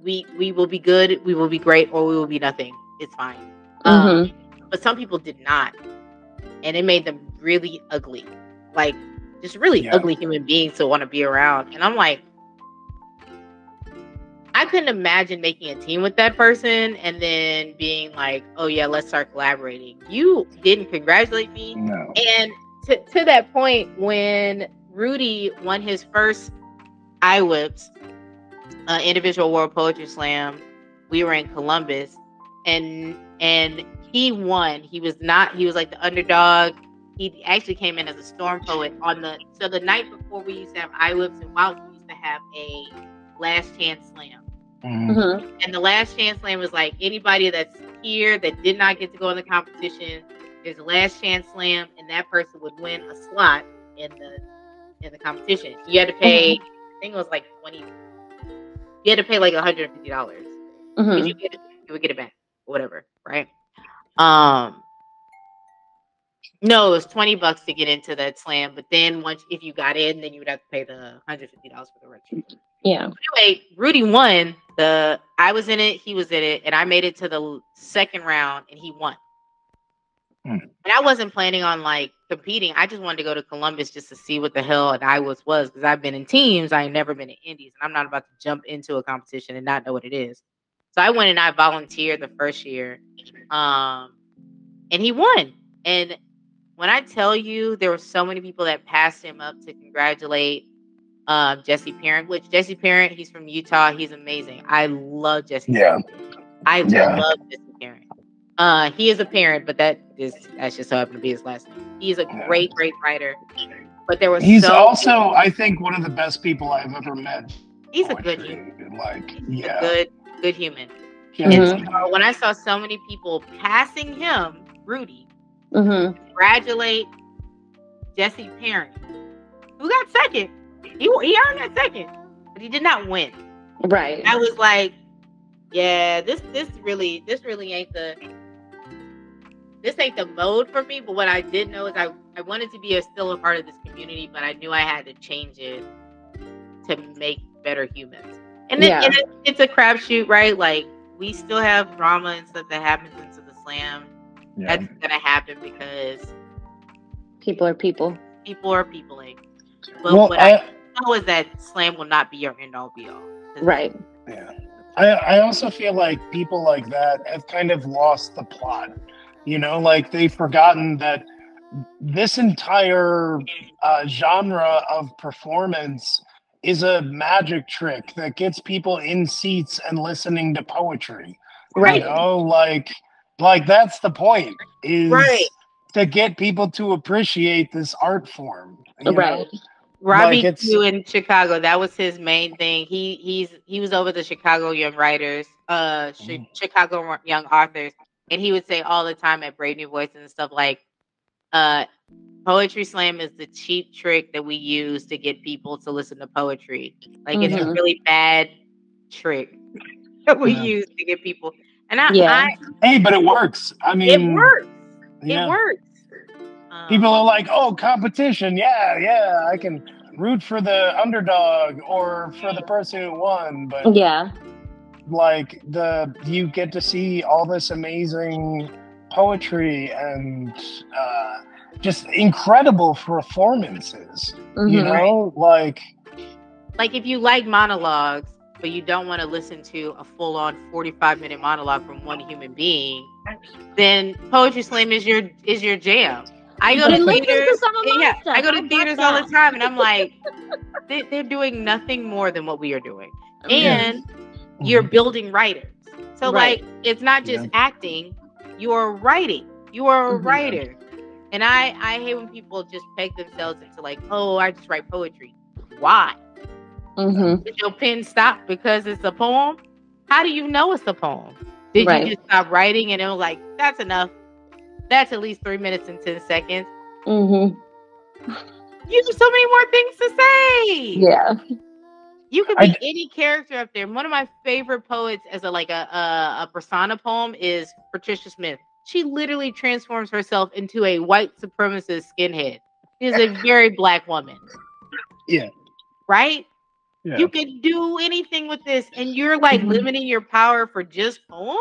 we will be good, we will be great, or we will be nothing. It's fine. But some people did not. And it made them really ugly. Like, just really ugly human beings to want to be around. And I'm like, I couldn't imagine making a team with that person and then being like, oh yeah, let's start collaborating. You didn't congratulate me. No. And to that point, when Rudy won his first IWIPS, Individual World Poetry Slam, we were in Columbus, and he won. He was like the underdog. He actually came in as a storm poet so the night before we used to have IWIPS and Wild, we used to have a last chance slam. And the last chance slam was like anybody that's here that did not get to go in the competition, there's a last chance slam, and that person would win a slot in the competition. You had to pay, I think it was like $20. You had to pay like $150. You would get it back, or whatever, right? No, it was $20 to get into that slam, but then if you got in, then you would have to pay the $150 for the registration. Yeah. Anyway, Rudy won. I was in it, he was in it, and I made it to the second round, and he won. And I wasn't planning on like competing. I just wanted to go to Columbus just to see what the hell an IWIPS was, because I've been in teams. I ain't never been in indies, and I'm not about to jump into a competition and not know what it is. So I went and I volunteered the first year, and he won. And when I tell you, there were so many people that passed him up to congratulate Jesse Parent, Jesse Parent, he's from Utah. He's amazing. I love Jesse Parent. I love Jesse Parent. He is a parent, but that's just so happened to be his last name. He's a great, great writer. But he's also, I think, one of the best people I've ever met. He's a good human. He's a good human. And so when I saw so many people passing him, Rudy, congratulate Jesse Parent, who got second. He earned that second, but he did not win. Right. I was like, yeah, this really ain't the mode for me. But what I did know is I wanted to be still a part of this community, but I knew I had to change it to make better humans. And then it's a crapshoot, right? Like, we still have drama and stuff that happens into the slam. Yeah. That's gonna happen because people are people. People are peopling. But what I know is that slam will not be your end all be all. Right. Yeah. I also feel like people like that have kind of lost the plot. Like they've forgotten that this entire genre of performance is a magic trick that gets people in seats and listening to poetry. Right. Like that's the point, is right. to get people to appreciate this art form. Right. Robbie Q in Chicago, that was his main thing. He was over the Chicago Young Writers, Chicago Young Authors, and he would say all the time at Brave New Voices and stuff like, poetry slam is the cheap trick that we use to get people to listen to poetry. Like, it's a really bad trick that we use to get people. And hey, but it works. I mean, it works. Yeah. It works. People are like, oh, competition. Yeah, I can root for the underdog or for the person who won. But like you get to see all this amazing poetry and just incredible performances. Like if you like monologues, but you don't want to listen to a full-on 45-minute monologue from one human being, then poetry slam is your jam. I go to theaters. I go to theaters all the time, and I'm like, they're doing nothing more than what we are doing, and you're building writers. So like, it's not just acting; you are writing. You are a writer, and I hate when people just peg themselves into like, oh, I just write poetry. Why? Did your pen stop because it's a poem? How do you know it's a poem? Did you just stop writing and it was like, that's enough? That's at least 3 minutes and 10 seconds. You have so many more things to say. Yeah. You could be any character up there. One of my favorite poets as a persona poem is Patricia Smith. She literally transforms herself into a white supremacist skinhead. She is a very black woman. Yeah. Right? Yeah. You could do anything with this, and you're like limiting your power for just poems?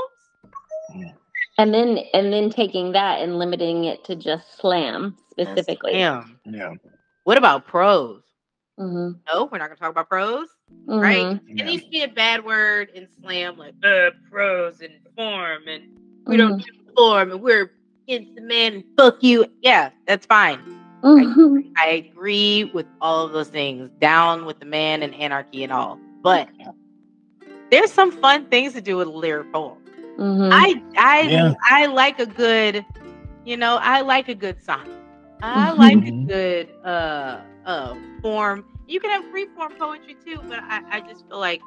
And then taking that and limiting it to just slam specifically. Damn. Yeah. What about prose? No, we're not going to talk about prose, right? It needs to be a bad word in slam, like prose and form, and we don't do form, and we're against the man and fuck you. Yeah, that's fine. I agree with all of those things. Down with the man and anarchy and all, but there's some fun things to do with a lyric poem. I like a good, I like a good song. I like a good form. You can have free form poetry too, but I just feel like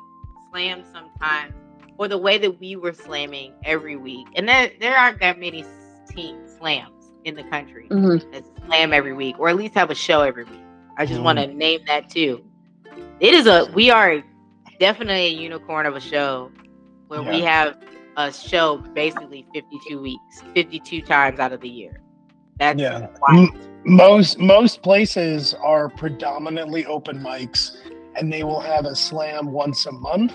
slam sometimes, or the way that we were slamming every week, and there aren't that many team slams in the country that slam every week, or at least have a show every week. I just want to name that too. We are definitely a unicorn of a show where we have a show basically 52 weeks, 52 times out of the year. That's wild. Most places are predominantly open mics, and they will have a slam once a month,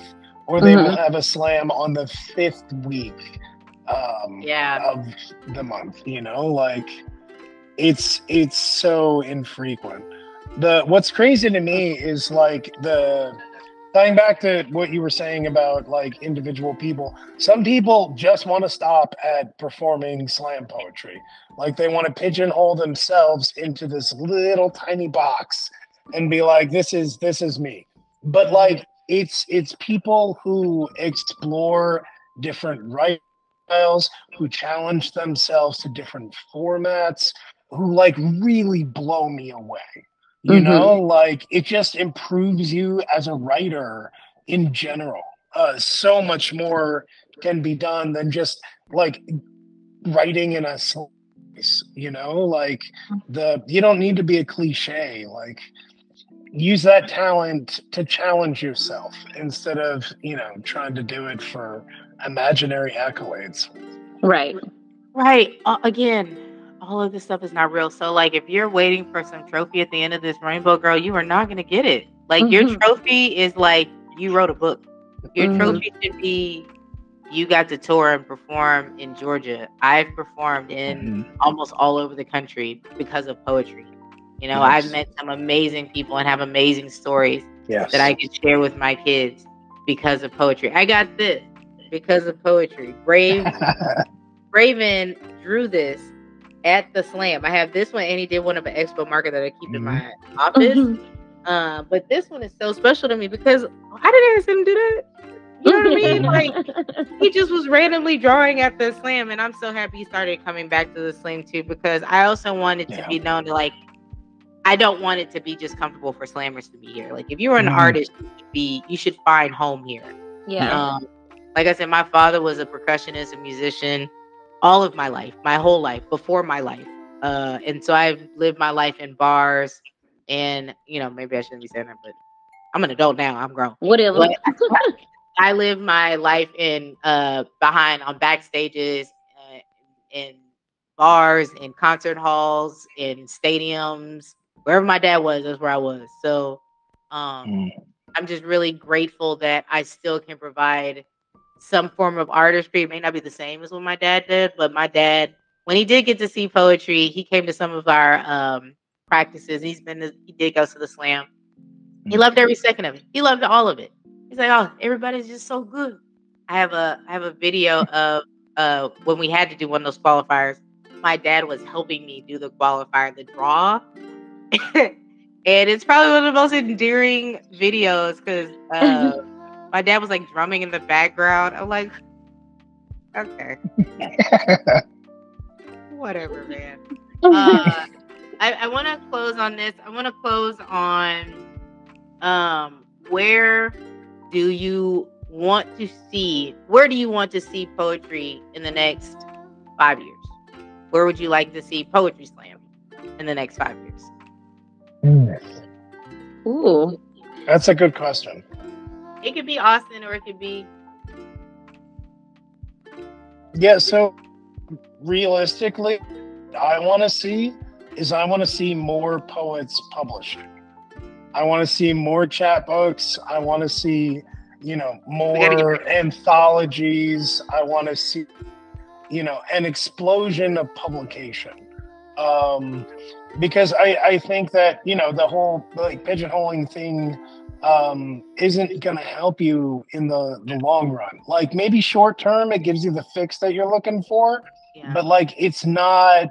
or they will have a slam on the 5th week of the month. Like it's so infrequent. What's crazy to me is like tying back to what you were saying about like individual people. Some people just want to stop at performing slam poetry. Like they want to pigeonhole themselves into this little tiny box and be like, this is me. But like it's people who explore different writing styles, who challenge themselves to different formats, who like really blow me away. Like it just improves you as a writer in general. So much more can be done than just like writing in a slice, like you don't need to be a cliche. Like use that talent to challenge yourself instead of, trying to do it for imaginary accolades. Right. Again, all of this stuff is not real. So like if you're waiting for some trophy at the end of this rainbow, girl, you are not going to get it. Like your trophy is like you wrote a book. Your trophy should be you got to tour and perform in Georgia. I've performed in almost all over the country because of poetry. You know, I've met some amazing people and have amazing stories that I can share with my kids because of poetry. I got this because of poetry. Raven drew this at the slam. I have this one, and he did one of an expo marker that I keep in my office. But this one is so special to me because I didn't ask him to do that. You know what I mean? Like, he just was randomly drawing at the slam, and I'm so happy he started coming back to the slam too, because I also wanted to be known to, like, I don't want it to be just comfortable for slammers to be here. Like, if you were an artist, you should find home here. Yeah. Like I said, my father was a percussionist, a musician, all of my life, my whole life, before my life. And so I've lived my life in bars, and, you know, maybe I shouldn't be saying that, but I'm an adult now. I'm grown. Whatever. I live my life in on backstages, in bars, in concert halls, in stadiums, wherever my dad was, that's where I was. So I'm just really grateful that I still can provide some form of artistry. It may not be the same as what my dad did, but my dad, when he did get to see poetry, he came to some of our practices. He did go to the slam. He loved every second of it. He loved all of it. He's like, oh, everybody's just so good. I have a video of when we had to do one of those qualifiers. My dad was helping me do the qualifier, the draw. And it's probably one of the most endearing videos because my dad was like drumming in the background. I'm like, okay. Whatever, man. I want to close on this. I want to close on where do you want to see poetry in the next 5 years? Where would you like to see Poetry Slam in the next 5 years? Ooh, that's a good question. It could be Austin, or it could be. Yeah, so realistically, I want to see more poets published. I want to see more chapbooks. I want to see, more anthologies. I want to see, an explosion of publication. Because I think that, the whole pigeonholing thing isn't going to help you in the long run. Like, maybe short term, it gives you the fix that you're looking for, but it's not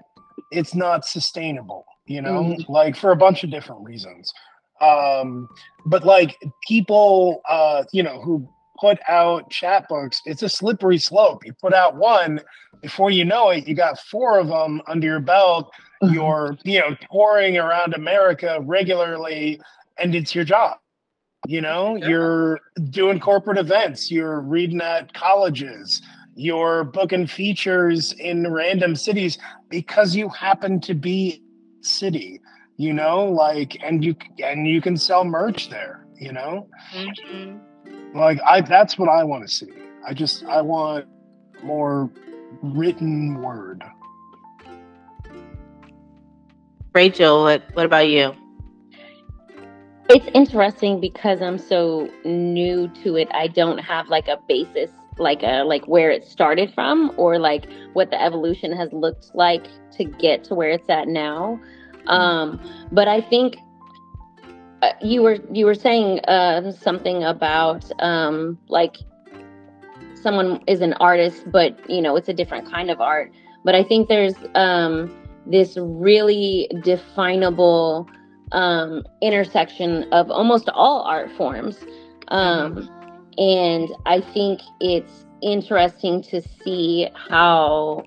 sustainable, like, for a bunch of different reasons. But people, who put out chapbooks, it's a slippery slope. You put out one, before you know it, you got 4 of them under your belt. You're, touring around America regularly, and it's your job. You're doing corporate events. You're reading at colleges. You're booking features in random cities because you happen to be city. And you can sell merch there. That's what I want to see. I want more written word. Rachel, what about you? It's interesting because I'm so new to it. I don't have like a basis, like where it started from, or like what the evolution has looked like to get to where it's at now. But I think you were saying something about like someone is an artist, but it's a different kind of art. But I think there's this really definable intersection of almost all art forms. And I think it's interesting to see how,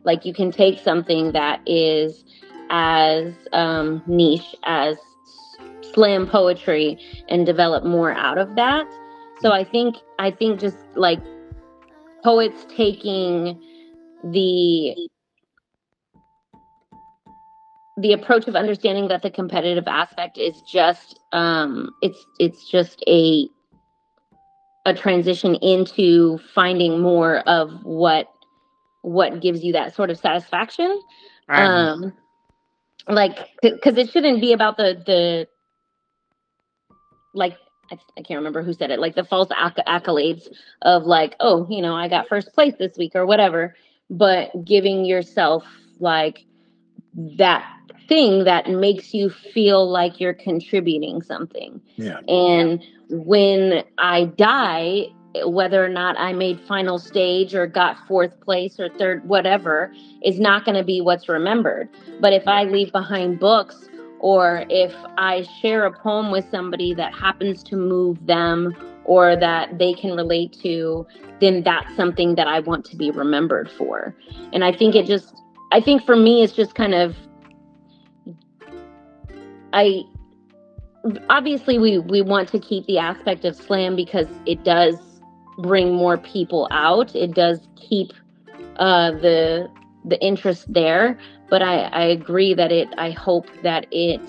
like, you can take something that is as niche as slam poetry and develop more out of that. So I think just like poets taking the approach of understanding that the competitive aspect is just it's just a transition into finding more of what gives you that sort of satisfaction. Right. Like, because it shouldn't be about the like I can't remember who said it, like the false accolades of like, oh, you know, I got first place this week or whatever, but giving yourself like that thing that makes you feel like you're contributing something. Yeah. And when I die, whether or not I made final stage or got fourth place or third, whatever, is not going to be what's remembered. But if I leave behind books, or if I share a poem with somebody that happens to move them or that they can relate to, then that's something that I want to be remembered for. And I think for me, it's just kind of, obviously we want to keep the aspect of slam because it does bring more people out. It does keep the interest there. But I agree that I hope that it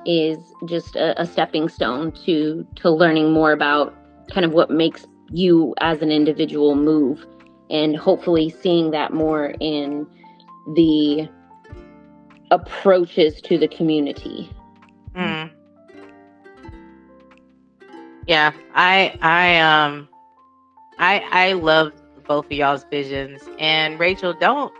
is just a stepping stone to learning more about kind of what makes you as an individual move, and hopefully seeing that more in the approaches to the community. Mm. Yeah, I love both of y'all's visions. And Rachel, don't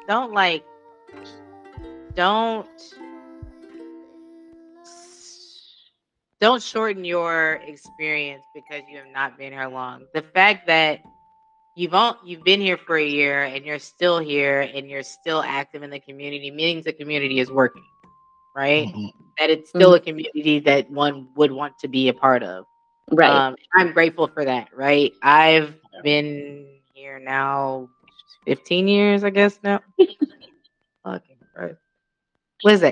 shorten your experience because you have not been here long. The fact that you've been here for a year and you're still here and you're still active in the community means the community is working, right? Mm-hmm. That it's still a community that one would want to be a part of. Right. I'm grateful for that, right? I've been here now 15 years, I guess now. Fucking Christ. What is it?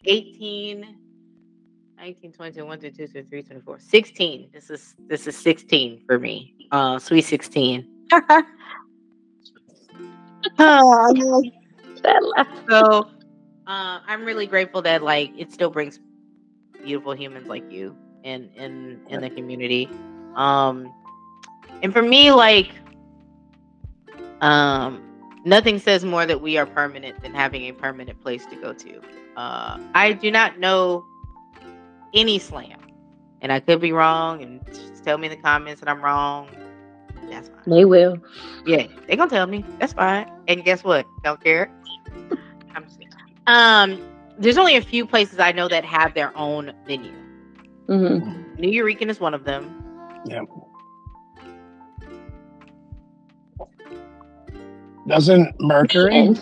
18, 19, 20, 1, 2, 3, 24, 16. This is 16 for me. Sweet 16. So I'm really grateful that like it still brings beautiful humans like you in the community. And for me, like nothing says more that we are permanent than having a permanent place to go to. I do not know any slam, and I could be wrong, and just tell me in the comments that I'm wrong. That's fine. They will. Yeah, they're gonna tell me. That's fine. And guess what? Don't care. I'm just there's only a few places I know that have their own venue. Mm-hmm. New Eurekan is one of them. Yeah. Doesn't Mercury?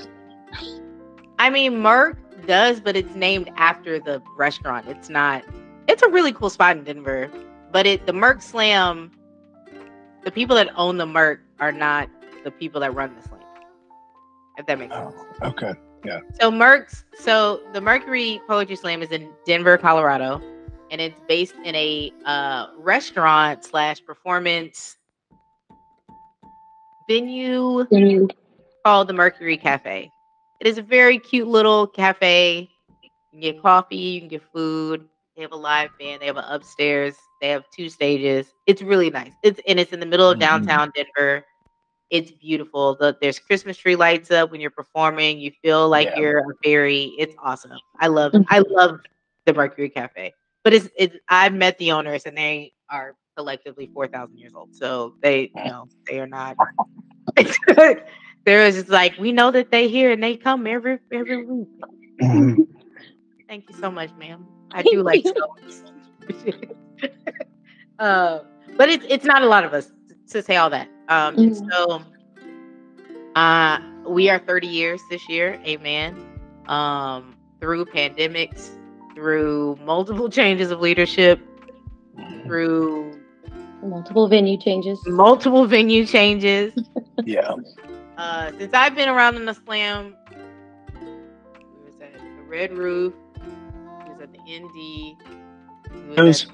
I mean, Merc does, but it's named after the restaurant. It's not. It's a really cool spot in Denver, but the Merc Slam, the people that own the Merc are not the people that run the Slam. If that makes sense. Okay. Yeah. So the Mercury Poetry Slam is in Denver, Colorado, and it's based in a restaurant / performance venue called the Mercury Cafe. It is a very cute little cafe. You can get coffee, you can get food. They have a live band. They have an upstairs. They have 2 stages. It's really nice. It's in the middle of downtown Denver. It's beautiful. There's Christmas tree lights up when you're performing. You feel like you're a fairy. It's awesome. I love the Mercury Cafe. But I've met the owners and they are collectively 4,000 years old. So they are not. They're just like, we know that they here and they come every week. Mm-hmm. Thank you so much, ma'am. I do like stones. But it's not a lot of us to say all that. And so we are 30 years this year. Amen. Through pandemics, through multiple changes of leadership, through multiple venue changes. Yeah. Since I've been around in the slam, we was at the Red Roof, we was at the ND, we was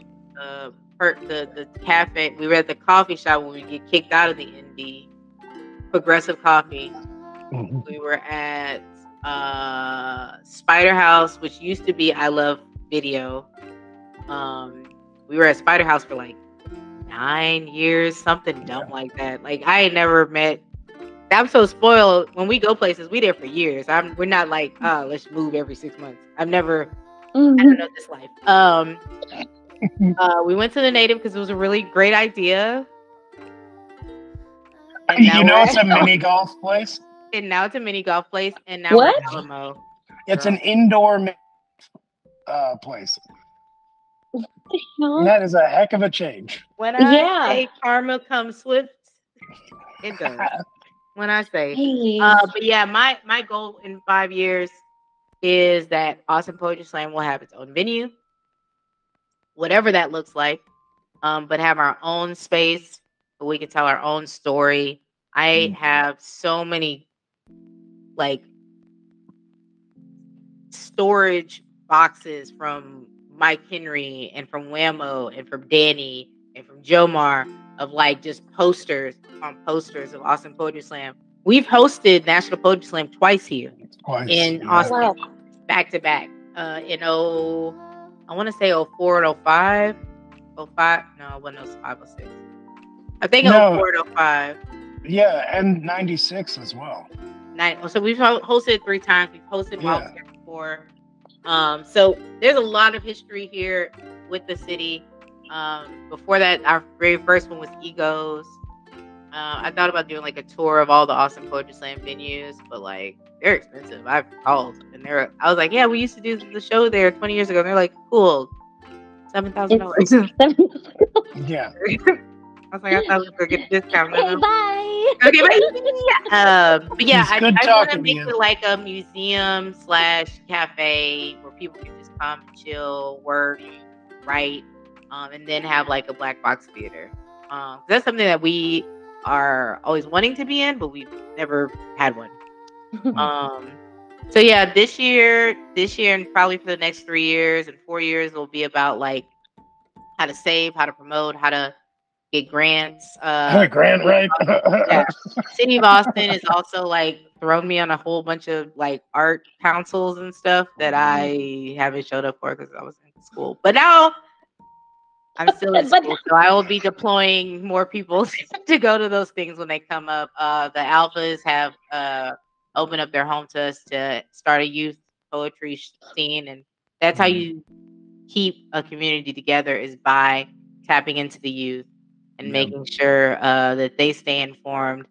at the cafe, we were at the coffee shop when we get kicked out of the ND, Progressive Coffee. Mm-hmm. We were at Spider House, which used to be I Love Video. We were at Spider House for like 9 years, something dumb like that. Like I had never met. I'm so spoiled. When we go places, we there for years. We're not like, let's move every 6 months. I've never. I don't know this life. We went to the Native because it was a really great idea. And it's a mini golf place. And now it's a mini golf place. And now we're at Alamo. It's an indoor place. That is a heck of a change. When I say karma comes swift, it does. When I say, but yeah, my goal in 5 years is that Austin Poetry Slam will have its own venue, whatever that looks like, but have our own space where we can tell our own story. I have so many like storage boxes from Mike Henry and from Whammo and from Danny and from Jomar of like just posters of Austin Poetry Slam. We've hosted National Poetry Slam twice here in Austin, back to back. In I want to say 04 and 05. 05? No, it wasn't 05, 06. I think 04 and 05. Yeah, and 96 as well. So we've hosted 3 times. We've hosted while here before. So there's a lot of history here with the city. Before that, our very first one was Egos. I thought about doing like a tour of all the Austin Poetry Slam venues, but like they're expensive. I've called and I was like, yeah, we used to do the show there 20 years ago. And they're like, cool, $7,000. Yeah. I was like, I thought we were going to get a discount. Okay, bye. Okay, bye. But yeah, I want to make it like a museum / cafe where people can just come, chill, work, write, and then have like a black box theater. That's something that we are always wanting to be in, but we've never had one. So yeah, this year, and probably for the next 3 years and 4 years will be about like how to save, how to promote, how to get grants. Grant, right? Yeah. City of Austin is also like thrown me on a whole bunch of like art councils and stuff that I haven't showed up for because I was in school. But now I'm still in school, so I will be deploying more people to go to those things when they come up. The Alphas have opened up their home to us to start a youth poetry scene, and that's how you keep a community together, is by tapping into the youth and making sure that they stay informed.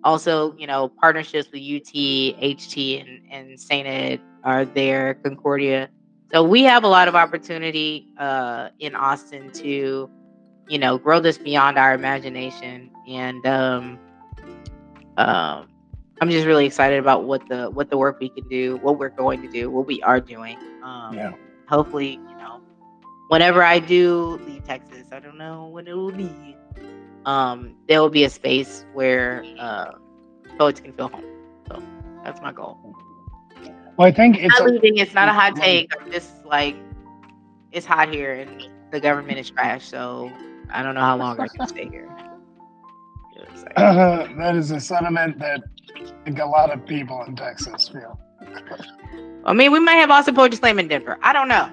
Also, partnerships with UT, HT, and St. Ed are there, Concordia. So we have a lot of opportunity in Austin to, grow this beyond our imagination. And I'm just really excited about what the work we can do, what we're going to do, what we are doing. Hopefully, whenever I do leave Texas, I don't know when it will be. There will be a space where poets can feel home. So that's my goal. Well, I think it's not a hot take. I'm just like, it's hot here and the government is trash. So I don't know how long I can stay here. That is a sentiment that I think a lot of people in Texas feel. I mean, we might have Austin Poetry Slam in Denver. I don't know.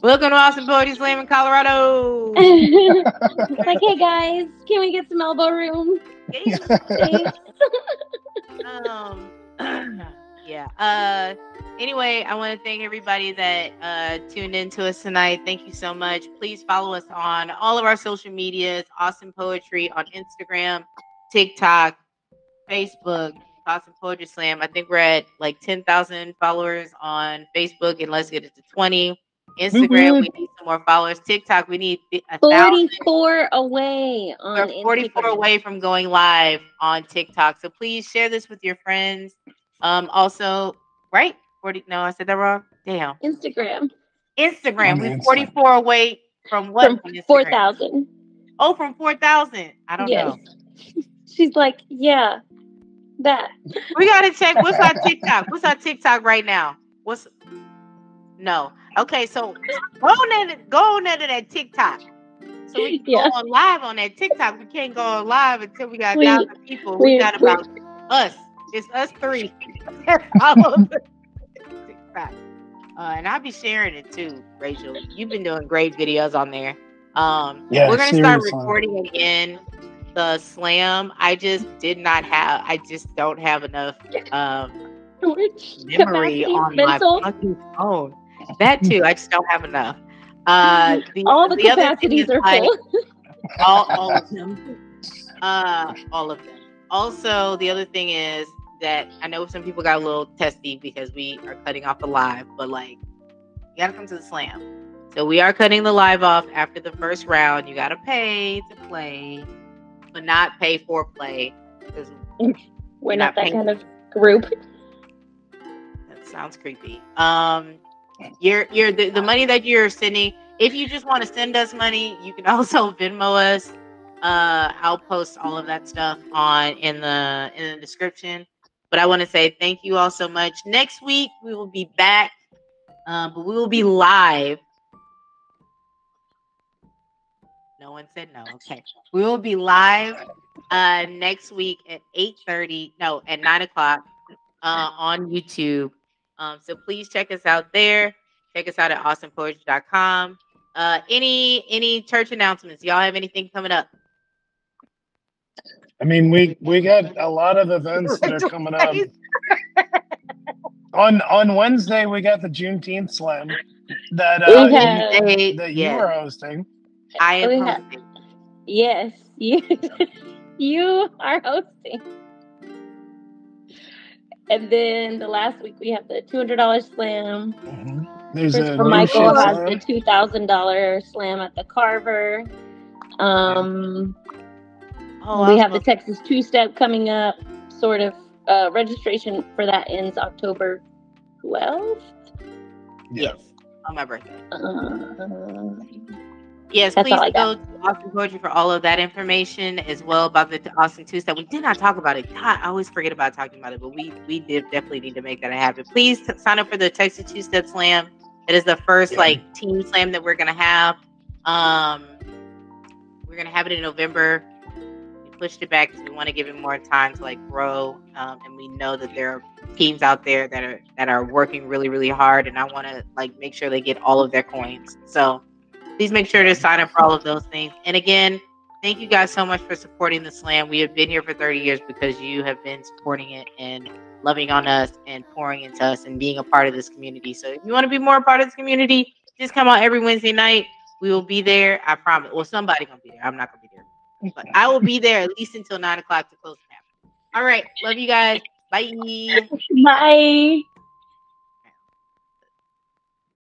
Welcome to Austin Poetry Slam in Colorado. Like, hey guys, can we get some elbow room? Anyway, I want to thank everybody that tuned in to us tonight. Thank you so much. Please follow us on all of our social medias, Austin Poetry on Instagram, TikTok, Facebook, Austin Poetry Slam. I think we're at like 10,000 followers on Facebook, and let's get it to 20. Instagram, we need some more followers. TikTok, we need 44 away on We're 44 Instagram. away from going live on TikTok. So please share this with your friends. Also, right? 40. No, I said that wrong. Damn. Instagram. We're 44 away from what? From 4,000. Oh, from 4,000. I don't know. She's like, yeah, that. We gotta check. What's our TikTok? What's our TikTok right now? No. Okay, so go on into that TikTok. So we can go on live on that TikTok. We can't go on live until we got 1,000 people. We got about us. It's us 3 that follow the TikTok. And I'll be sharing it too, Rachel. You've been doing great videos on there. We're gonna start recording again the slam. I just don't have enough memory on my fucking phone. That too. I just don't have enough. All the capacities are full. All of them. All of them. Also, the other thing is that I know some people got a little testy because we are cutting off the live, but like, you gotta come to the slam. So we are cutting the live off after the first round. You gotta pay to play, but not pay for play. Because we're not that kind of group. That sounds creepy. The money that you're sending, if you just want to send us money, you can also Venmo us. I'll post all of that stuff in the description. But I want to say thank you all so much. Next week we will be back, but we will be live. No one said no. Okay, we will be live next week at 8:30. No, at 9 o'clock on YouTube. So please check us out there. Check us out at awesomepoetry.com. Any church announcements? Y'all have anything coming up? I mean, we got a lot of events that are coming up. On Wednesday, we got the Juneteenth Slam that you are hosting. I am hosting. Yes, you are hosting. And then the last week we have the $200 slam. Mm-hmm. There's Christopher Michael has the $2,000 slam at the Carver. We have the Texas Two-Step coming up. Sort of registration for that ends October 12th. Yes, on my birthday. Yes, please go to Awesome Poetry for all of that information as well about the Awesome Two-Step. We did not talk about it. God, I always forget about talking about it, but we definitely need to make that happen. Please sign up for the Texas Two-Step Slam. It is the first team slam that we're gonna have. We're gonna have it in November. We pushed it back because we want to give it more time to grow, and we know that there are teams out there that are working really, really hard, and I want to make sure they get all of their coins. So please make sure to sign up for all of those things. And again, thank you guys so much for supporting the slam. We have been here for 30 years because you have been supporting it and loving on us and pouring into us and being a part of this community. So if you want to be more a part of this community, just come out every Wednesday night. We will be there. I promise. Well, somebody gonna be there. I'm not gonna be there, but I will be there at least until 9 o'clock to close the app. All right. Love you guys. Bye. Bye.